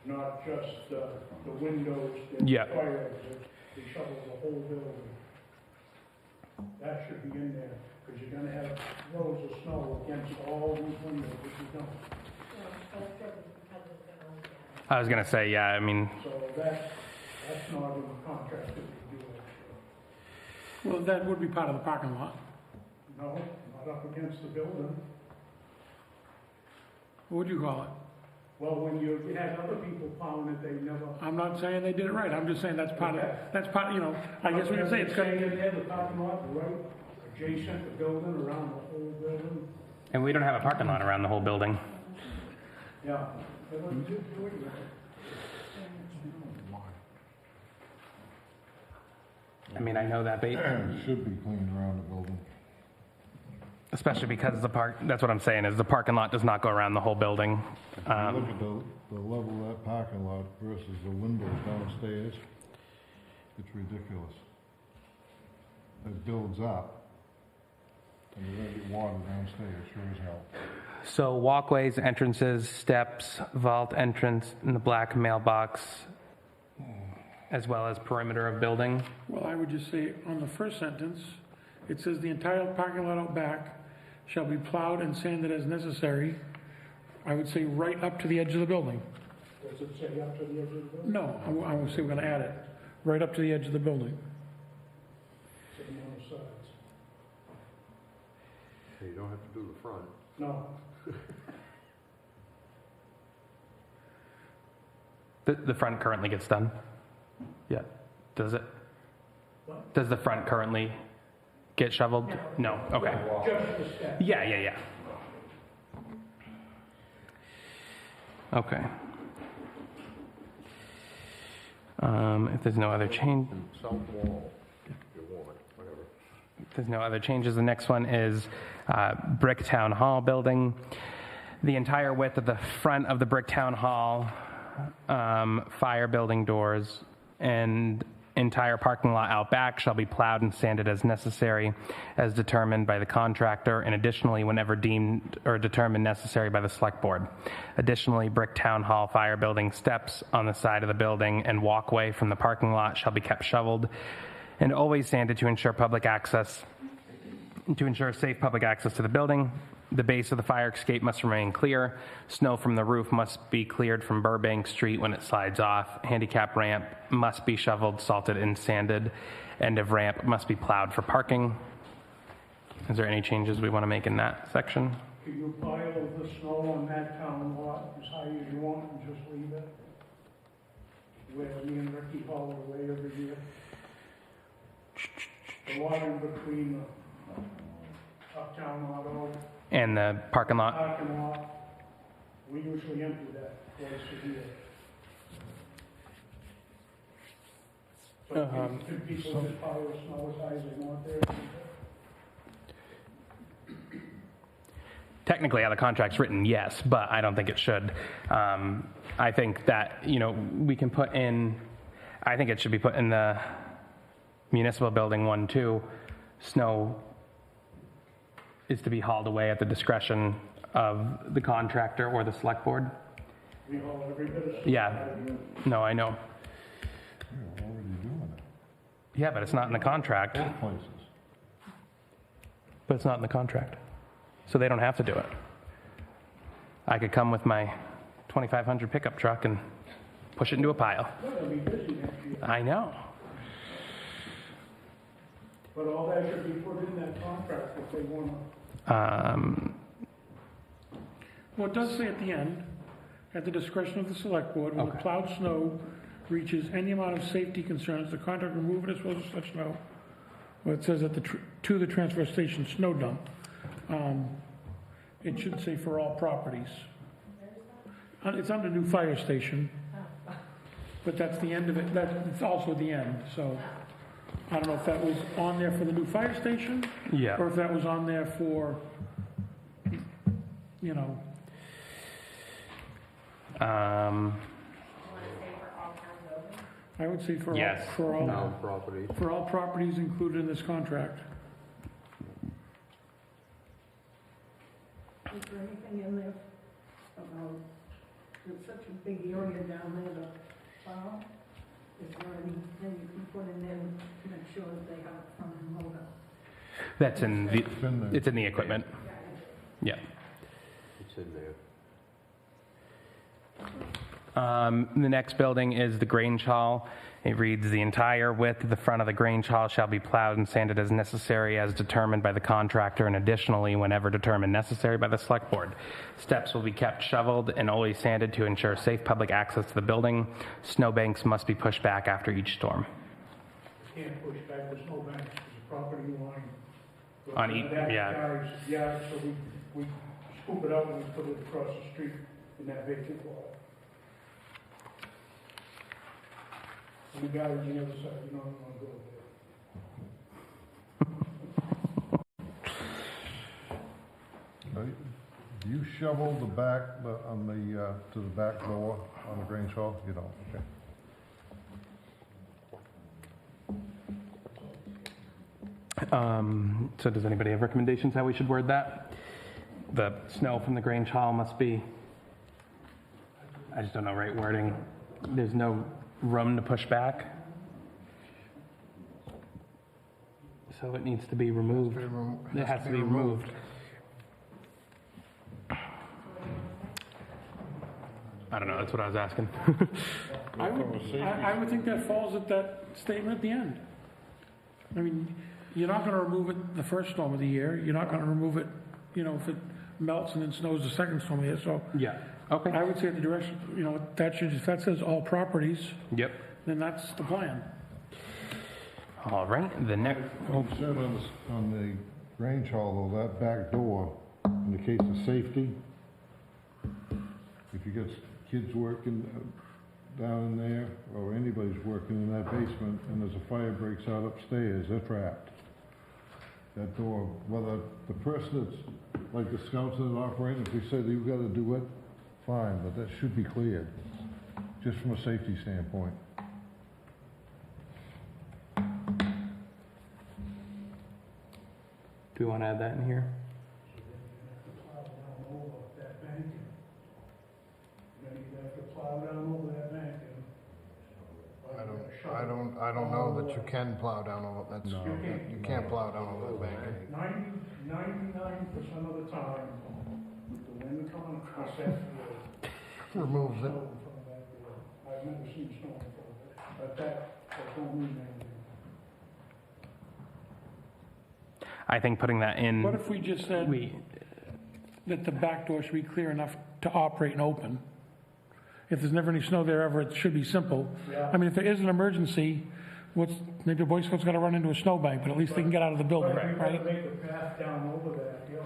Not just the windows, the Yeah. fire exit, we shovel the whole building. That should be in there, because you're gonna have rows of snow against all these windows if you don't. I was gonna say, yeah, I mean, So that's not in the contract that we do it. Well, that would be part of the parking lot. No, not up against the building. What would you call it? Well, when you had other people plowing it, they never. I'm not saying they did it right. I'm just saying that's part of, you know, I guess we can say it's Saying got, in there, the parking lot, right, adjacent the building, around the whole building. and we don't have a parking lot around the whole building. Yeah. They wouldn't do it. I mean, I know that, but It should be cleaned around the building. especially because that's what I'm saying, is the parking lot does not go around the whole building. Look at the level of that parking lot versus the windows downstairs. It's ridiculous. It builds up, and you're gonna get water downstairs, sure as hell. So walkways, entrances, steps, vault entrance, and the black mailbox, as well as perimeter of building. Well, I would just say, on the first sentence, it says the entire parking lot out back shall be plowed and sanded as necessary. I would say right up to the edge of the building. Does it say up to the edge of the building? No, I would say we're gonna add it, right up to the edge of the building. Sitting on the sides. You don't have to do the front. No, The front currently gets done? Yeah. Does it? What? Does the front currently get shoveled? No. Okay. just the step. Yeah. Okay. If there's no other change, South wall, if you want, whatever. if there's no other changes, the next one is Brick Town Hall building. The entire width of the front of the Brick Town Hall, fire building doors, and entire parking lot out back shall be plowed and sanded as necessary, as determined by the contractor, and additionally, whenever deemed or determined necessary by the select board. Additionally, Brick Town Hall fire building steps on the side of the building and walkway from the parking lot shall be kept shoveled and always sanded to ensure safe public access to the building. The base of the fire escape must remain clear. Snow from the roof must be cleared from Burbank Street when it slides off. Handicap ramp must be shoveled, salted, and sanded. End of ramp must be plowed for parking. Is there any changes we want to make in that section? Can you pile the snow on that town lot as high as you want and just leave it? Where me and Ricky haul it away every year? The water in between the uptown auto And the parking lot? parking lot, we usually empty that twice a year. So can people just pile the snow as high as they want there? Technically, how the contract's written, yes, but I don't think it should. I think that, we can put in, I think it should be put in the municipal building 1, 2, snow is to be hauled away at the discretion of the contractor or the select board. We haul every bit of snow. Yeah, no, I know. You're already doing it. Yeah, but it's not in the contract. Both places. But it's not in the contract. So they don't have to do it. I could come with my 2,500 pickup truck and push it into a pile. We're gonna be busy next year, I know. but all that should be put in that contract if they want to. Well, it does say at the end, at the discretion of the select board, when the Okay. plowed snow reaches any amount of safety concerns, the contractor will remove it as well as such snow. Well, it says at to the transfer station snow dump. It should say for all properties. It's under new fire station, but that's the end of it, it's also the end, so I don't know if that was on there for the new fire station, or Yeah. if that was on there for, I would say for Yes. all, Town properties. for all properties included in this contract. Is there anything in there about, there's such a big area down there to plow? Is there anything you can put in there to make sure that they have it from the motor? That's in the, It's in there. it's in the equipment. Yeah. It's in there. The next building is the Grange Hall. It reads, "The entire width of the front of the Grange Hall shall be plowed and sanded as necessary as determined by the contractor, and additionally, whenever determined necessary by the select board. Steps will be kept shoveled and always sanded to ensure safe public access to the building. Snowbanks must be pushed back after each storm." Can't push back the snow banks to the property line. On each- That yeah. guy's yard, so we scoop it out and we put it across the street in that vacant lot. And the guy on the other side, you don't want to go there. Do you shovel the back, on the, to the back door on the Grange Hall? You don't, okay. So does anybody have recommendations how we should word that? The snow from the Grange Hall must be, I just don't know right wording. There's no room to push back. So it needs to be removed. It has to be removed. I don't know, that's what I was asking. I would think that falls at that statement at the end. I mean, you're not gonna remove it the first storm of the year, you're not gonna remove it, if it melts and then snows the second storm of the year, so. Yeah, okay. I would say the direction, that should, if that says all properties, Yep. then that's the plan. All right, the next, You said on the Grange Hall, though, that back door, in the case of safety, if you get kids working down in there, or anybody's working in that basement, and there's a fire breaks out upstairs, they're trapped. That door, whether the person that's, like the scouts that are operating, if we say that you've got to do it, fine, but that should be cleared, just from a safety standpoint. do we want to add that in here? Plow down over that bank. Then you have to plow down over that bank and. I don't know that you can plow down over, that's, you can't plow down over the bank. 99% of the time, the wind coming across that field. Removes it. Snow from that field. I've never seen snow in front of it, but that don't mean anything. I think putting that in. What if we just said that the back door should be clear enough to operate and open? If there's never any snow there ever, it should be simple. Yeah. I mean, if there is an emergency, maybe a Boy Scout's gotta run into a snowbank, but at least they can get out of the building, But you right? gotta make a path down over that hill.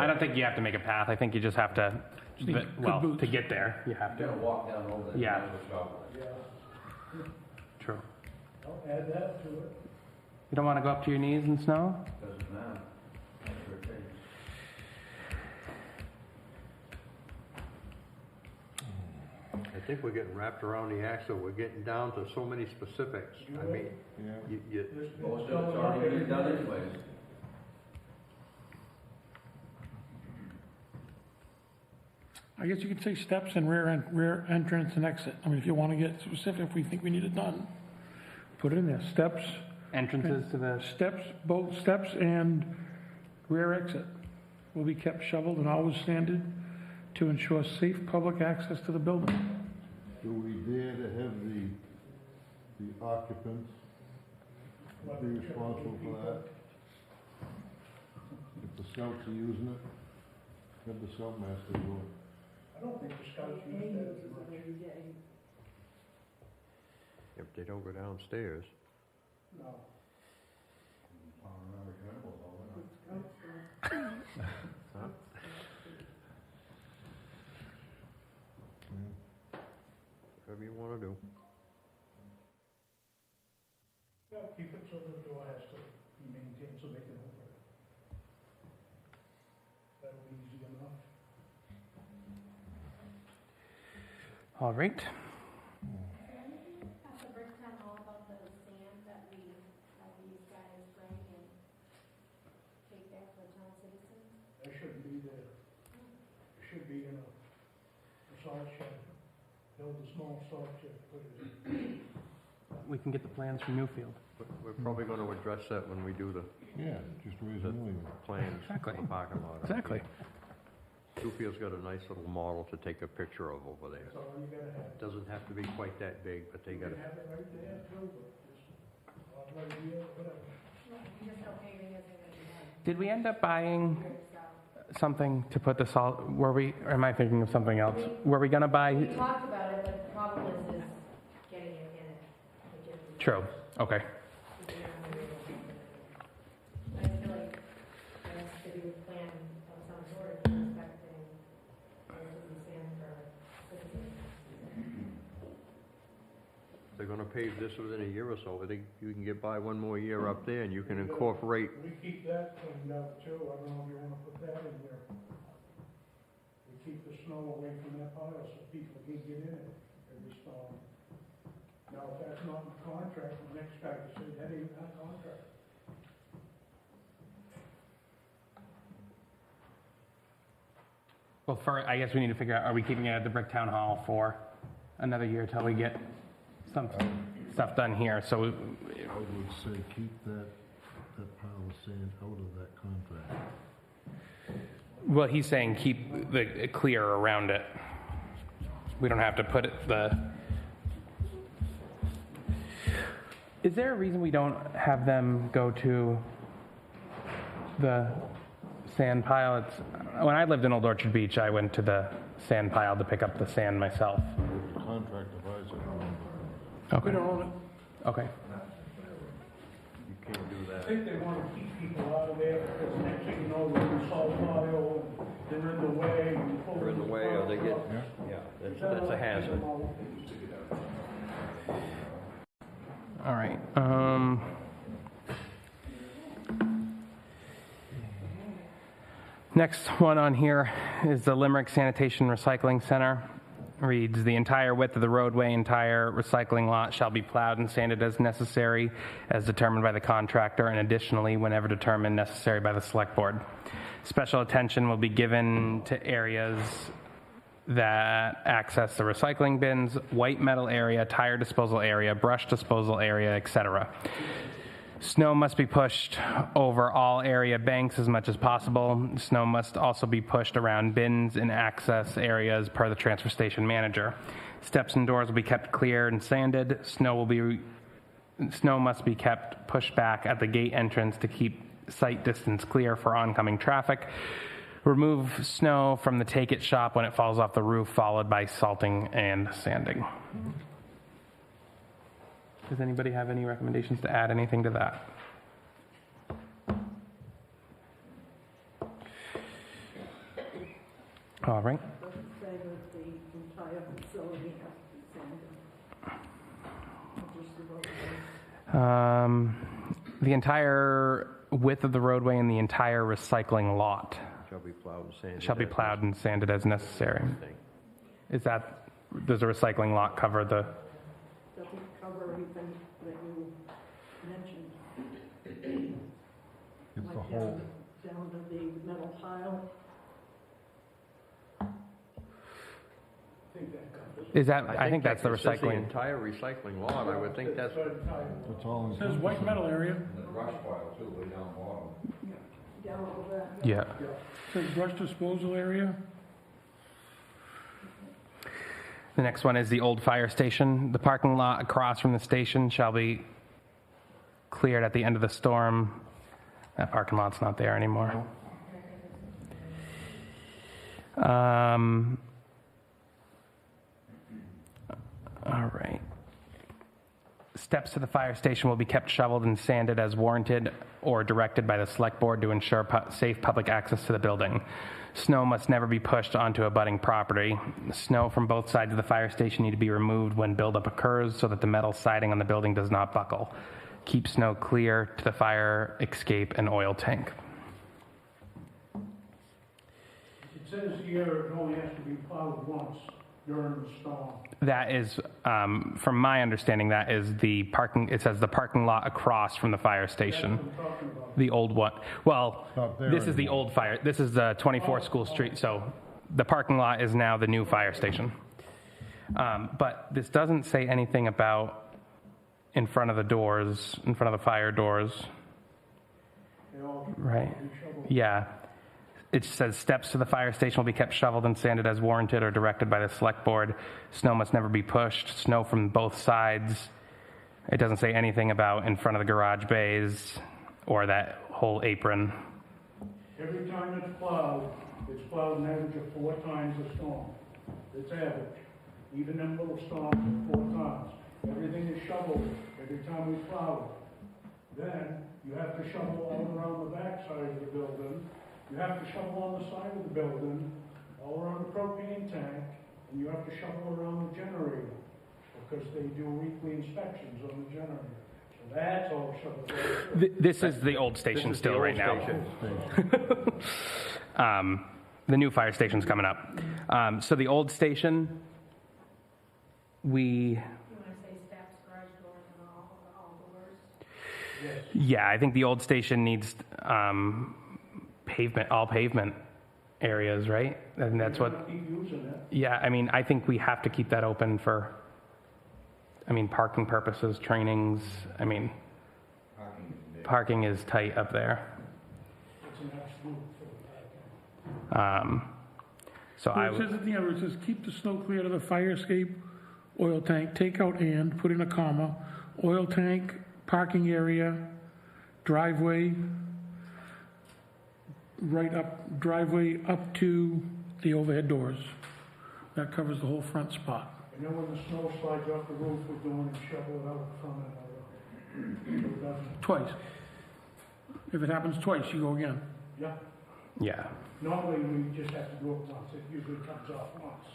I don't think you have to make a path. I think you just have to, Just need good well, boots. to get there, you have to. walk down over there. Yeah. Yeah, True. I'll add that to it. You don't want to go up to your knees in snow? Doesn't matter. I think we're getting wrapped around the axle, we're getting down to so many specifics. I mean, Yeah. you, Most of it's already been done anyways. I guess you could say steps and rear entrance and exit. I mean, if you wanna get specific, if we think we need it done, put it in there, steps, Entrances to the, both steps and rear exit will be kept shoveled and always sanded to ensure safe public access to the building. Do we dare to have the occupants be responsible for that? If the scouts are using it, have the scoutmaster do it. I don't think the scouts use that as much. if they don't go downstairs. No. Whatever you wanna do. Yeah, keep it so the door has to be maintained so they can open it. That'll be easy enough. all right. At the Bricktown Hall about the sand that we have these guys bring and take back for town citizens? That shouldn't be there. It should be in a salt shed. Build a small salt shed, put it in. We can get the plans from Newfield. We're probably gonna address that when we do the Yeah, just raise a million. plans for Exactly. the parking lot. Exactly. Bluefield's got a nice little model to take a picture of over there. That's all you gotta have. Doesn't have to be quite that big, but they You got can have it right there too, but just, right here, whatever. You just know paving isn't gonna be done. Did we end up buying So, something to put the salt, or am I thinking of something else? Were we gonna we buy, talked about it, but the problem is getting it in it. It just- true, okay. I feel like there has to be a plan of some sort respecting this is stand for citizens. They're gonna pave this within a year or so. I think you can get by one more year up there and you can incorporate, We keep that cleaned out too. I don't know if you wanna put that in there. keep the snow away from that pile so people can get in it every storm. Now, if that's not in the contract, the next guy can say, that ain't our contract. Well, I guess we need to figure out, are we keeping it at the Brick Town Hall for another year till we get some stuff done here? So I would say keep that pile of sand out of that contract. well, he's saying keep the clear around it. We don't have to put it Is there a reason we don't have them go to the sand pile? When I lived in Old Orchard Beach, I went to the sand pile to pick up the sand myself. The contract advisor. We don't own it. Okay. You can't do I that. think they want to keep people out of there, because next thing you know, they're in salt pile, and they're in the way. and They're in the way, or they get, yeah, that's a hazard. All right. Next one on here is the Limerick Sanitation Recycling Center. Reads, the entire width of the roadway, entire recycling lot shall be plowed and sanded as necessary, as determined by the contractor, and additionally, whenever determined necessary by the select board. Special attention will be given to areas that access the recycling bins, white metal area, tire disposal area, brush disposal area, etc. Snow must be pushed over all area banks as much as possible. Snow must also be pushed around bins and access areas per the transfer station manager. Steps and doors will be kept clear and sanded. Snow must be kept pushed back at the gate entrance to keep sight distance clear for oncoming traffic. Remove snow from the take-it shop when it falls off the roof, followed by salting and sanding. Does anybody have any recommendations to add anything to that? All right. Doesn't say that the entire facility has to be sanded. Just the roadway. The entire width of the roadway and the entire recycling lot Shall be plowed and sanded. shall be plowed and sanded as necessary. Does the recycling lot cover the? Doesn't cover everything that you mentioned. It's the Like whole, down to the metal pile. Is that? I think that's the it says recycling. entire recycling lot, I would think that's, it's all It says white metal area. Down over there. Yeah. Says brush disposal area. The next one is the old fire station. The parking lot across from the station shall be cleared at the end of the storm. That parking lot's not there anymore. All right. Steps to the fire station will be kept shoveled and sanded as warranted or directed by the select board to ensure safe public access to the building. Snow must never be pushed onto abutting property. Snow from both sides of the fire station need to be removed when buildup occurs so that the metal siding on the building does not buckle. Keep snow clear to the fire escape and oil tank. It says here it only has to be plowed once during the storm. That is, from my understanding, that is the parking, it says the parking lot across from the fire station. That's what I'm talking about. The old one. Well, Not there this is the anymore. old fire, this is the 24 School Street, so the parking lot is now the new fire station. But this doesn't say anything about in front of the doors, in front of the fire doors, They all right? be shoveled. Yeah. It says steps to the fire station will be kept shoveled and sanded as warranted or directed by the select board. Snow must never be pushed. Snow from both sides. It doesn't say anything about in front of the garage bays or that whole apron. Every time it's plowed an average of 4 times a storm. It's average. Even them little storms are 4 times. Everything is shoveled every time we plow it. Then you have to shovel all around the back side of the building. You have to shovel on the side of the building, all around the propane tank, and you have to shovel around the generator, because they do weekly inspections on the generator. So that's all shoveled right through. This is the old station this is still the right old now. station. the new fire station's coming up. So the old station, You want to say steps, garage doors, and all doors? yeah, I think the old station needs pavement, all pavement areas, right? And that's what, Keep using it. yeah, I mean, I think we have to keep that open for, I mean, parking purposes, trainings, I mean, parking is tight up there. It's an absolute for parking. So Well, I it would, says at the end, it says, keep the snow clear to the fire escape, oil tank, take out and, put in a comma, oil tank, parking area, driveway, driveway up to the overhead doors. That covers the whole front spot. And then when the snow slides off the roof, we're doing and shovel it out from it. So it doesn't, Twice. If it happens twice, you go again. yeah. yeah, Normally, we just have to do it once. It usually comes off once.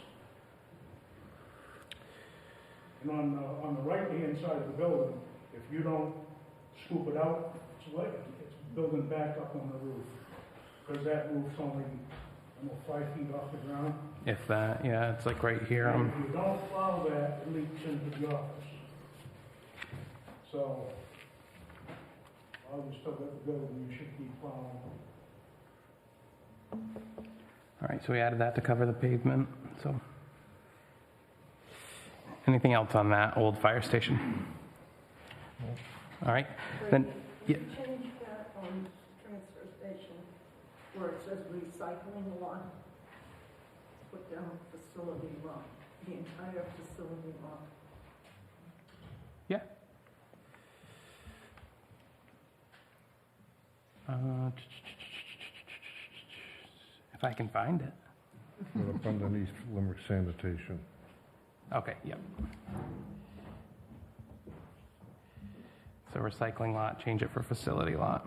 And on the right-hand side of the building, if you don't scoop it out, it's building back up on the roof. Because that roof's only, 5 feet off the ground. if that, yeah, it's like right here. And if you don't plow that, it leaks into the office. So, while you still got the building, you should keep plowing. All right, so we added that to cover the pavement, so. Anything else on that old fire station? All right, then, yeah, Change that on transfer station where it says recycling lot. Put down facility lot, the entire facility lot. yeah. If I can find it. Up underneath Limerick sanitation. Okay, yep. So recycling lot, change it for facility lot.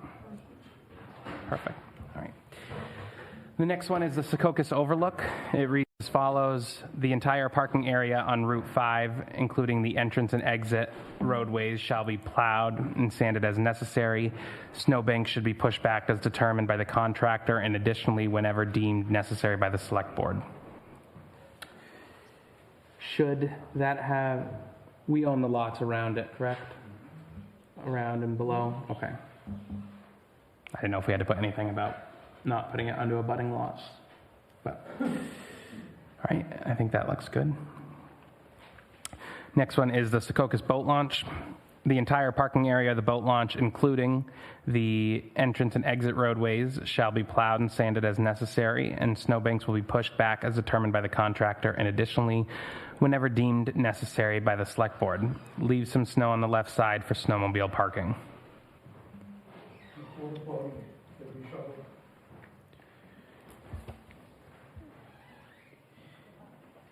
Perfect, all right. The next one is the Secocas Overlook. It reads as follows: the entire parking area on Route 5, including the entrance and exit roadways, shall be plowed and sanded as necessary. Snowbanks should be pushed back as determined by the contractor, and additionally, whenever deemed necessary by the Select Board. Should that have, we own the lots around it, correct? Around and below? Okay. I didn't know if we had to put anything about not putting it onto abutting lots, but, all right, I think that looks good. Next one is the Secocas Boat Launch. The entire parking area of the boat launch, including the entrance and exit roadways, shall be plowed and sanded as necessary, and snowbanks will be pushed back as determined by the contractor, and additionally, whenever deemed necessary by the Select Board. Leave some snow on the left side for snowmobile parking. Porta potty, they'll be shoveled.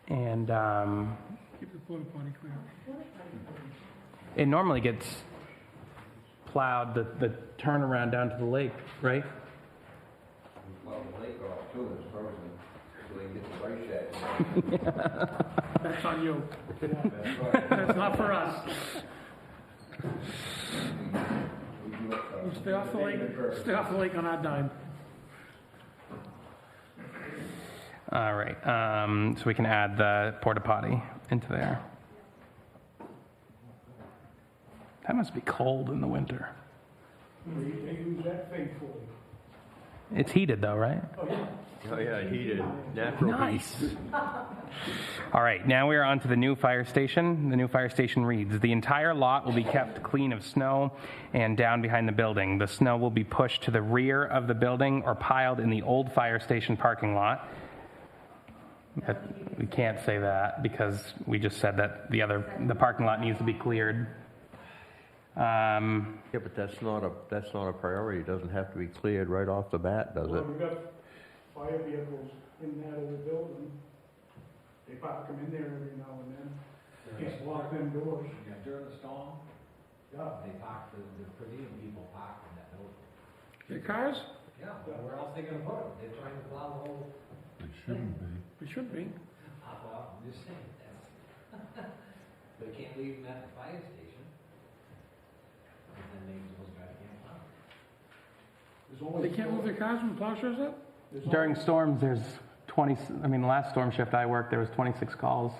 And Keep the porta potty clear. it normally gets plowed, the turnaround down to the lake, right? Well, the lake off too is frozen, so they get the right shack. That's on you. That's right. That's not for us. We do it, You stay off the lake, stay off the lake on our dime. All right, so we can add the porta potty into there. That must be cold in the winter. They use that faithfully. It's heated though, right? Oh, yeah, heated, natural heat. Nice. All right, now we are on to the new fire station. The new fire station reads: the entire lot will be kept clean of snow and down behind the building. The snow will be pushed to the rear of the building or piled in the old fire station parking lot. But we can't say that because we just said that the parking lot needs to be cleared. Yeah, but that's not a priority. It doesn't have to be cleared right off the bat, does Well, it? we got fire vehicles in that old building. They park them in there every now and then. Can't lock them doors. Yeah, during the storm, Yeah. they parked, the per diem people parked in that building. Your cars? Yeah, but where else they gonna put them? They're trying to plow the whole, It shouldn't be. It should be. I'm just saying, that's, they can't leave them at the fire station. And then they supposed to can't plow. There's only They can't move their cars when the plow shows up? there's During only- storms, there's the last storm shift I worked, there was 26 calls.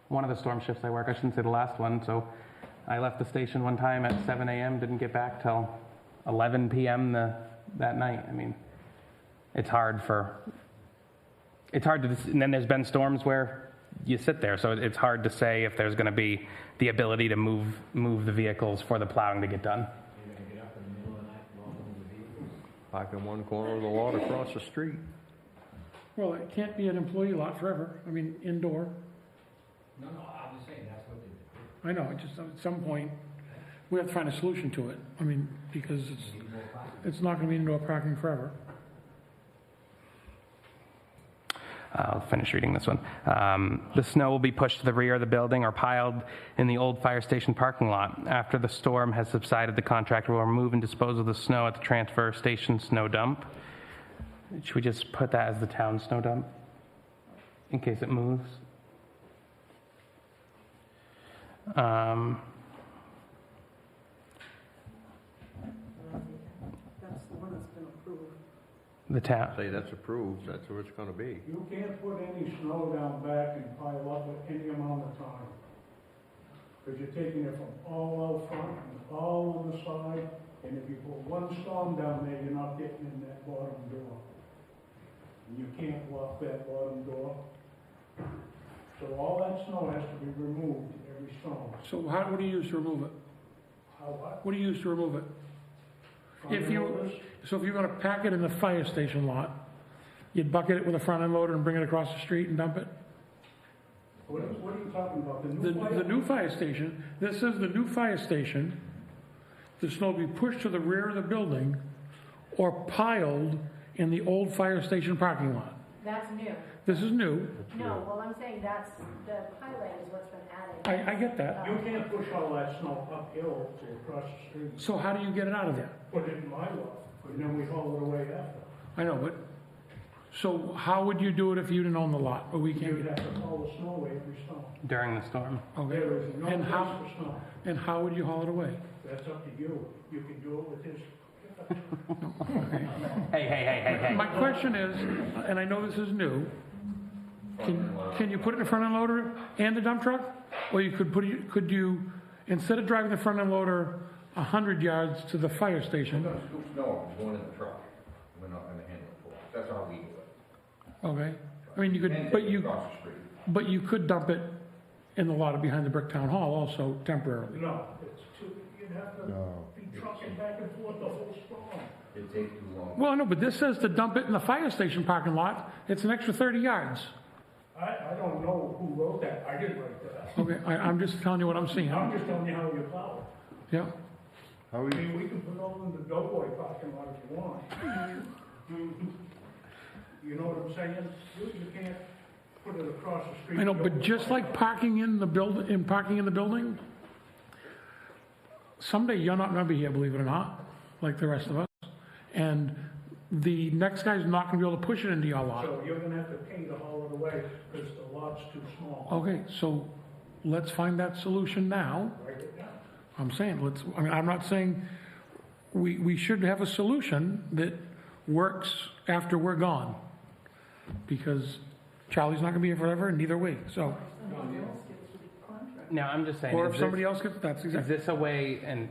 One of the storm shifts I work, I shouldn't say the last one, so I left the station one time at 7 a.m., didn't get back till 11 p.m. that night. I mean, it's hard to, and then there's been storms where you sit there, so it's hard to say if there's gonna be the ability to move the vehicles for the plowing to get done. You're gonna get up in the middle of the night, walk into the vehicle. Park in one corner of the lot across the street. Well, it can't be an employee lot forever, I mean, indoor. No, I'm just saying, that's what they do. I know, it just, at some point, we have to find a solution to it. I mean, because it's not gonna be indoor parking forever. I'll finish reading this one. The snow will be pushed to the rear of the building or piled in the old fire station parking lot. After the storm has subsided, the contractor will remove and dispose of the snow at the transfer station snow dump. Should we just put that as the town snow dump in case it moves? That's the one that's been approved. The town. Say that's approved, that's where it's gonna be. You can't put any snow down back and pile up at any amount of time. Because you're taking it from all out front and all on the side, and if you put one storm down there, you're not getting in that bottom door. And you can't lock that bottom door. So all that snow has to be removed every storm. So what do you use to remove it? How what? What do you use to remove it? Front If end you, loaders? so if you're gonna pack it in the fire station lot, you'd bucket it with a front end loader and bring it across the street and dump it? What are you talking about? The new fire station, this says the new fire station, the snow will be pushed to the rear of the building or piled in the old fire station parking lot. That's new. This is new, No, well, I'm saying that's, the pilot is what's been added. I get that. You can't push all that snow uphill to across the street. So how do you get it out of there? Put it in my lot, and then we haul it away after. I know, but, so how would you do it if you didn't own the lot, or we can't You'd get? have to haul the snow away every storm. During the storm. Okay, There is no and place how, for snow. and how would you haul it away? That's up to you. You can do it with his. Hey. My question is, and I know this is new, can you put it in the front end loader and the dump truck? Or you could you, instead of driving the front end loader 100 yards to the fire station, We're gonna scoop snow, I'm going in the truck. We're not gonna handle it for us. That's how we do it. okay? I mean, you could, And but take it you, across the street. but you could dump it in the lot behind the Brick Town Hall also temporarily. No, it's too, you'd have to No. be trucking back and forth the whole storm. It takes too long. Well, no, but this says to dump it in the fire station parking lot, it's an extra 30 yards. I don't know who wrote that. I didn't write that. Okay, I'm just telling you what I'm seeing. I'm just telling you how you plow it. Yeah, How I are you, mean, we can put it all in the doughboy parking lot if you want. You know what I'm saying? You can't put it across the street. I know, but just like parking in the building, someday you're not gonna be here, believe it or not, like the rest of us. And the next guy's not gonna be able to push it into your lot. So you're gonna have to pay to haul it away because the lot's too small. Okay, so let's find that solution now. Write it down. I'm saying, I'm not saying, we should have a solution that works after we're gone. Because Charlie's not gonna be here forever, and neither are we, so. No, I'm just saying. Or is if somebody else gets, that's Is exactly, this a way, and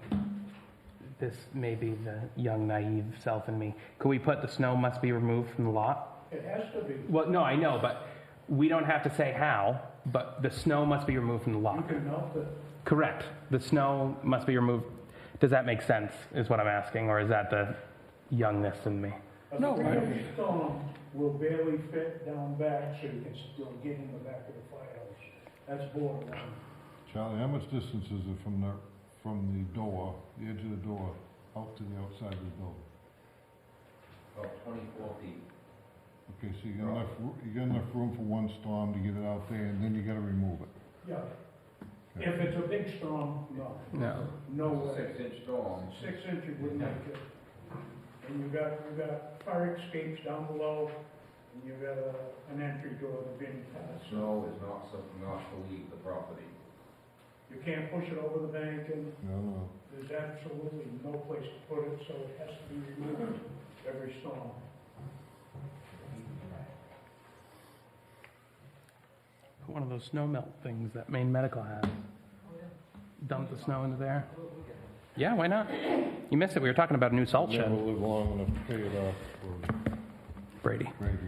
this may be the young naive self in me, could we put the snow must be removed from the lot? It has to be. Well, no, I know, but we don't have to say how, but the snow must be removed from the You lot. can melt it. Correct. The snow must be removed. Does that make sense, is what I'm asking, or is that the youngness in me? No, A I- big storm will barely fit down back so you can still get in the back of the firehouse. That's borderline. Charlie, how much distance is it from the door, the edge of the door, out to the outside of the building? About 24 feet. Okay, so you got enough room for one storm to get it out there, and then you gotta remove it. Yeah. If it's a big storm, no. No. No way. 6-inch storm. 6 inches would make it. And you got fire escapes down below, and you got an entry door to bin pass. Snow is not something not to leave the property. You can't push it over the bank, and No. there's absolutely no place to put it, so it has to be removed every storm. one of those snow melt things that Maine Medical has. Dump the snow into there. Yeah, why not? You missed it. We were talking about a new salt Never shed. live long enough to pay it off for Brady. Brady,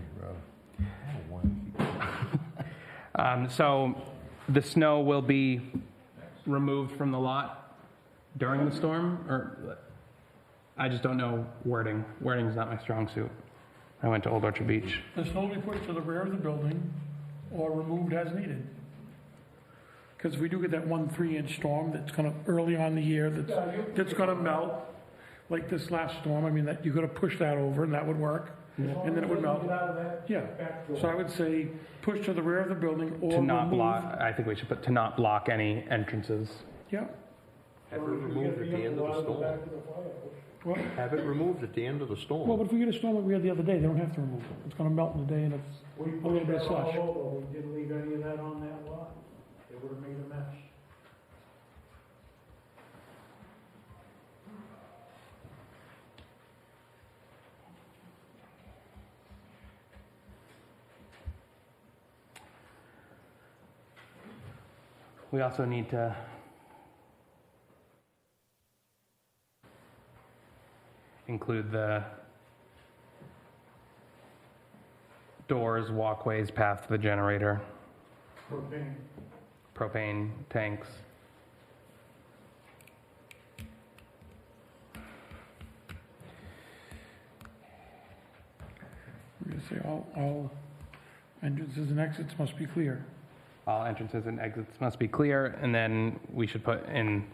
rather. So the snow will be removed from the lot during the storm, or I just don't know wording. Wording is not my strong suit. I went to Old Orchard Beach. The snow will be put to the rear of the building or removed as needed. Because if we do get that 1 3-inch storm that's gonna, early on in the year, that's gonna melt, like this last storm, I mean, that you could push that over and that would work, and then it would melt. Get out of that Yeah, back door. so I would say push to the rear of the building or To not remove. block, I think we should put to not block any entrances. Yeah, Have it removed at the end of the storm. well, Have it removed at the end of the well, storm. but if we get a storm like we had the other day, they don't have to remove it. It's gonna melt in a day and it's We a little pushed bit of that slush. all over, we didn't leave any of that on that lot. It would've made a mess. We also need to include the doors, walkways, path to the generator, Propane. propane tanks. We're gonna say all entrances and exits must be clear. All entrances and exits must be clear, and then we should put in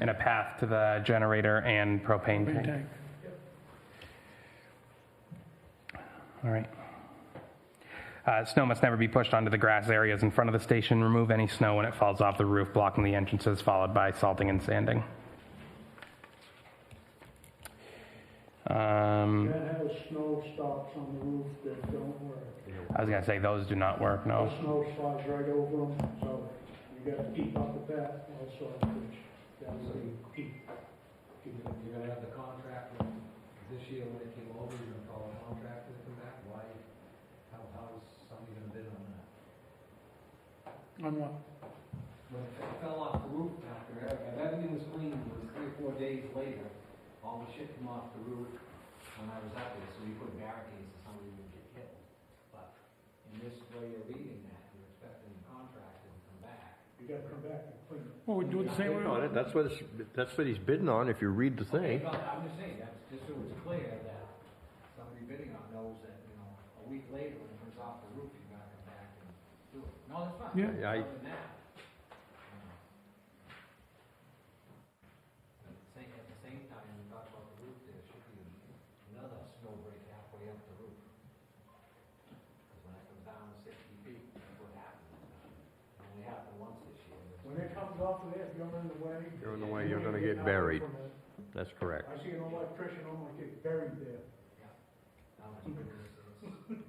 a path to the generator and propane Propane tank. tank. All right. Snow must never be pushed onto the grass areas in front of the station. Remove any snow when it falls off the roof, blocking the entrances, followed by salting and sanding. That has snow stops on the roof that don't work. I was gonna say those do not work, no. The snow slides right over them, so you gotta keep up with that also, which, that would be keep. You're gonna have the contractor, this year when it came over, you're gonna call a contractor to come back, why, how's somebody gonna bid on that? On what? When it fell off the roof after, everything was clean, it was 3 or 4 days later, all the shit came off the roof when I was out there, so you put barricades so somebody would get killed. But in this way you're reading that, you're expecting the contractor to come back. You gotta come back and clean it. Well, we do it the same way. On it, that's what he's bidding on if you read the thing. Okay, I'm just saying, that's just so it's clear that somebody bidding on knows that, a week later when it comes off the roof, you gotta come back and do it. No, that's fine. Yeah. Yeah, Other than that. At the same time, when you talk about the roof, there should be another snow break halfway up the roof. Because when it comes down to 60 feet, that's what happens. It only happened once this year. When it comes off of there, if you're in the way. You're in the way, you're gonna get buried. That's correct. I see an electrician almost get buried there. Now it's been-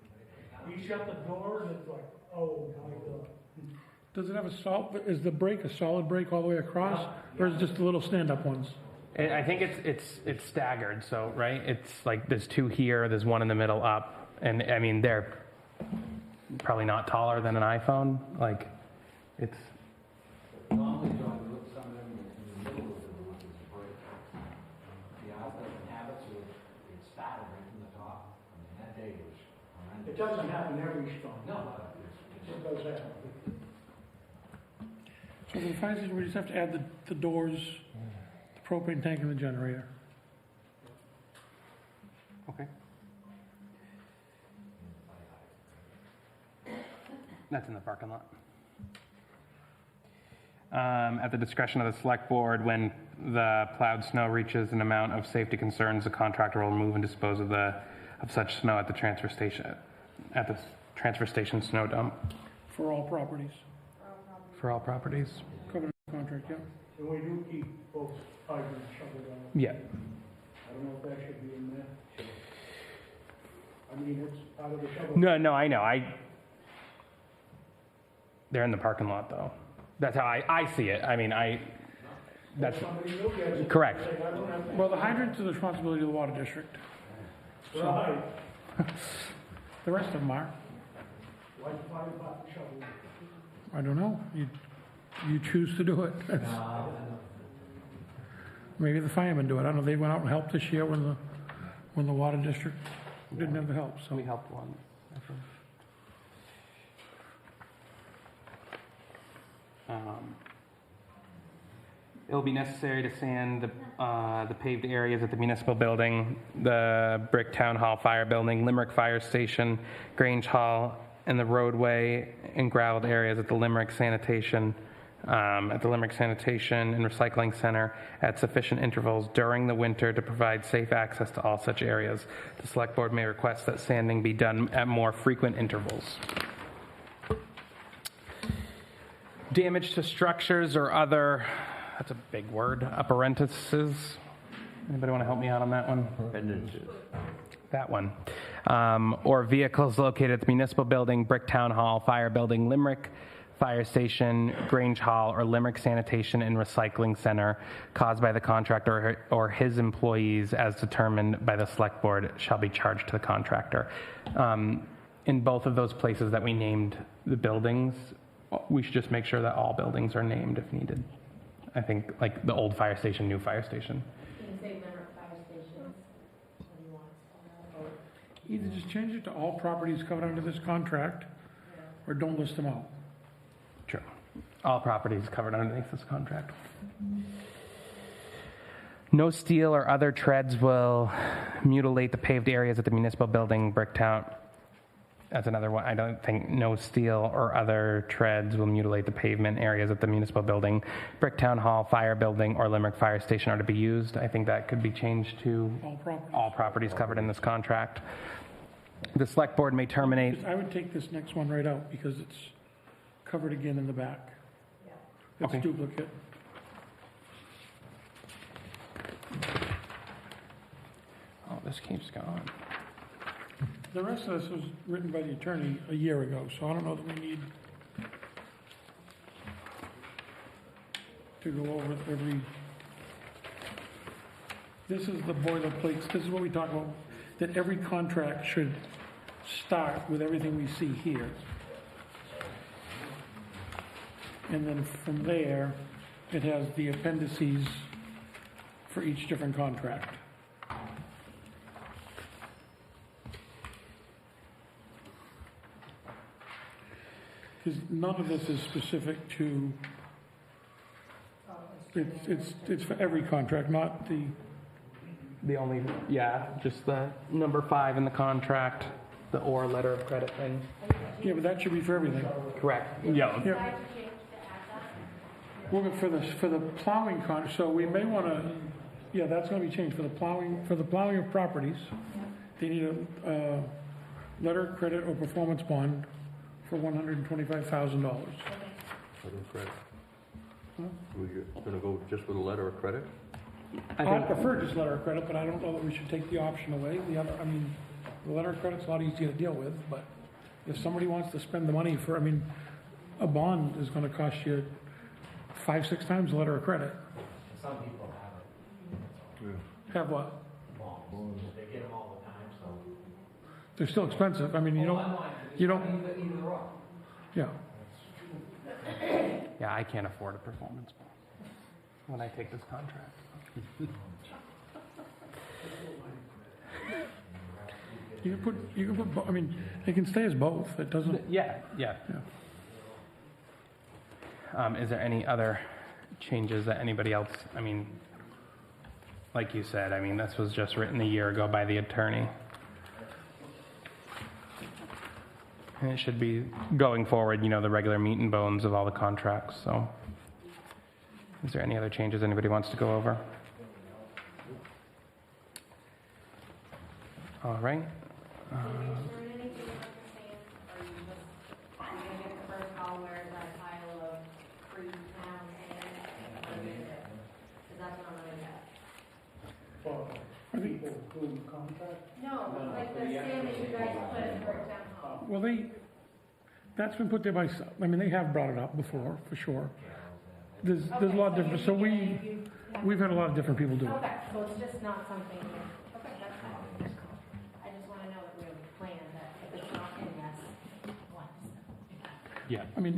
He shut the door and it's like, oh my God. Does it have a is the break a solid break all the way across, or is it just the little stand-up ones? I think it's staggered, so, right? It's like there's 2 here, there's 1 in the middle up, and I mean, they're probably not taller than an iPhone, like, it's, Normally, John, you look some of them in the middle of the roof is a break. The house doesn't have it, so it started right from the top. I mean, that day was horrendous. It doesn't happen every storm. No, It does happen. So for the fire station, we just have to add the doors, the propane tank, and the generator. okay. That's in the parking lot. At the discretion of the select board, when the plowed snow reaches an amount of safety concerns, the contractor will remove and dispose of such snow at the transfer station snow dump For all properties. for all properties. Covenant contract, yeah. And we do keep both hydrants shoveled out. Yeah. I don't know if that should be in there. I mean, it's out of the shovel. No, I know. They're in the parking lot, though. That's how I see it. I mean, that's Somebody will get it. correct. Say, I don't have to. Well, the hydrant's the responsibility of the water district. Right. The rest of them are. Like the fire department shovel. I don't know. You choose to do it. Maybe the firemen do it. I don't know. They went out and helped this year when the water district didn't have the help, so. We helped one. I think. It'll be necessary to sand the paved areas at the municipal building, the Brick Town Hall Fire Building, Limerick Fire Station, Grange Hall, and the roadway and graveled areas at the Limerick Sanitation and Recycling Center at sufficient intervals during the winter to provide safe access to all such areas. The Select Board may request that sanding be done at more frequent intervals. Damage to structures or other, that's a big word, appurtenances. Anybody want to help me out on that one? Appendages. That one. Or vehicles located at the municipal building, Brick Town Hall, Fire Building, Limerick Fire Station, Grange Hall, or Limerick Sanitation and Recycling Center caused by the contractor or his employees as determined by the Select Board shall be charged to the contractor. In both of those places that we named the buildings, we should just make sure that all buildings are named if needed. I think like the old fire station, new fire station. Can you say Limerick Fire Stations? What do you want? Either just change it to all properties covered under this contract, or don't list them out. True. All properties covered underneath this contract. No steel or other treads will mutilate the paved areas at the municipal building, Bricktown. That's another one. I don't think no steel or other treads will mutilate the pavement areas at the municipal building, Bricktown Hall, Fire Building, or Limerick Fire Station are to be used. I think that could be changed to all properties covered in this contract. The Select Board may terminate. I would take this next one right out because it's covered again in the back. It's Okay. duplicate. Oh, this keeps going. The rest of this was written by the attorney a year ago, so I don't know that we need to go over every... This is the boilerplates. This is what we talk about, that every contract should start with everything we see here. And then from there, it has the appendices for each different contract. Because none of this is specific to, it's for every contract, not the... The only, just the number 5 in the contract, the or letter of credit thing. Yeah, but that should be for everything. Correct. Yeah. Yeah. Well, for the plowing so we may want to, that's going to be changed. For the plowing of properties, they need a letter of credit or performance bond for $125,000. Letter of credit. We're gonna go just with a letter of credit? I prefer just letter of credit, but I don't know that we should take the option away. The letter of credit's a lot easier to deal with, but if somebody wants to spend the money for, a bond is going to cost you 5-6 times the letter of credit. Some people have it. Have what? Bonds. They get them all the time, so. They're still expensive. You don't. Either or. Yeah. Yeah, I can't afford a performance bond when I take this contract. You can put. It can stay as both. It doesn't. Yeah. Is there any other changes that anybody else? Like you said, this was just written a year ago by the attorney. And it should be going forward, the regular meat and bones of all the contracts, so. Is there any other changes anybody wants to go over? All right. Are you concerned anything about the sand, or are you gonna get the first call where that pile of pre-town sand, what is it? Because that's what I'm gonna get. For people who contract. No, like the sand that you guys put in Bricktown Hall. Well, that's been put there by. They have brought it up before, for sure. There's a lot of different. So we've had a lot of different people do it. Okay, so it's just not something, okay, that's fine. I just want to know that we have a plan that if it's not in this, what? Yeah. I mean,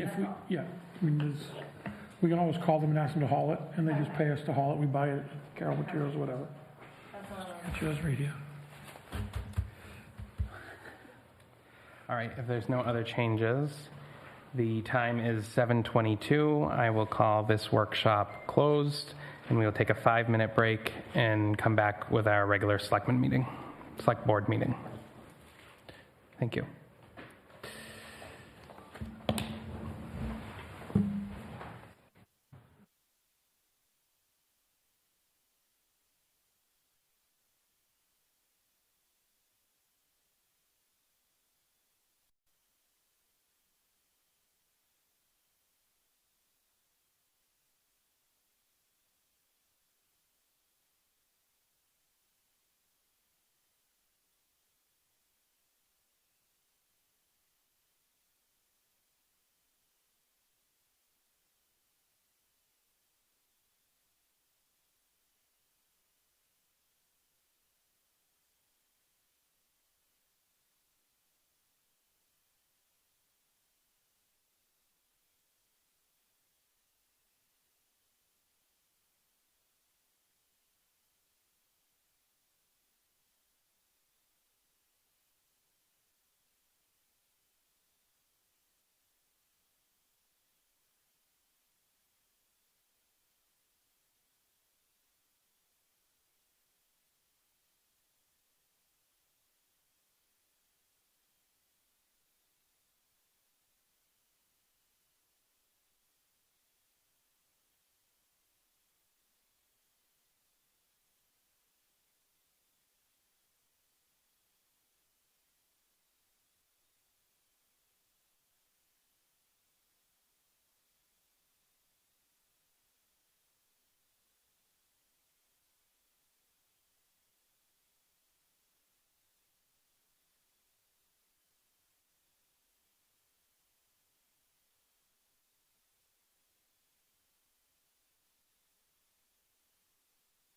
we can always call them and ask them to haul it, and they just pay us to haul it. We buy it at Carroll Materials or whatever. It's yours right here. All right, if there's no other changes, the time is 7:22. I will call this workshop closed, and we will take a 5-minute break and come back with our regular select board meeting. Thank you.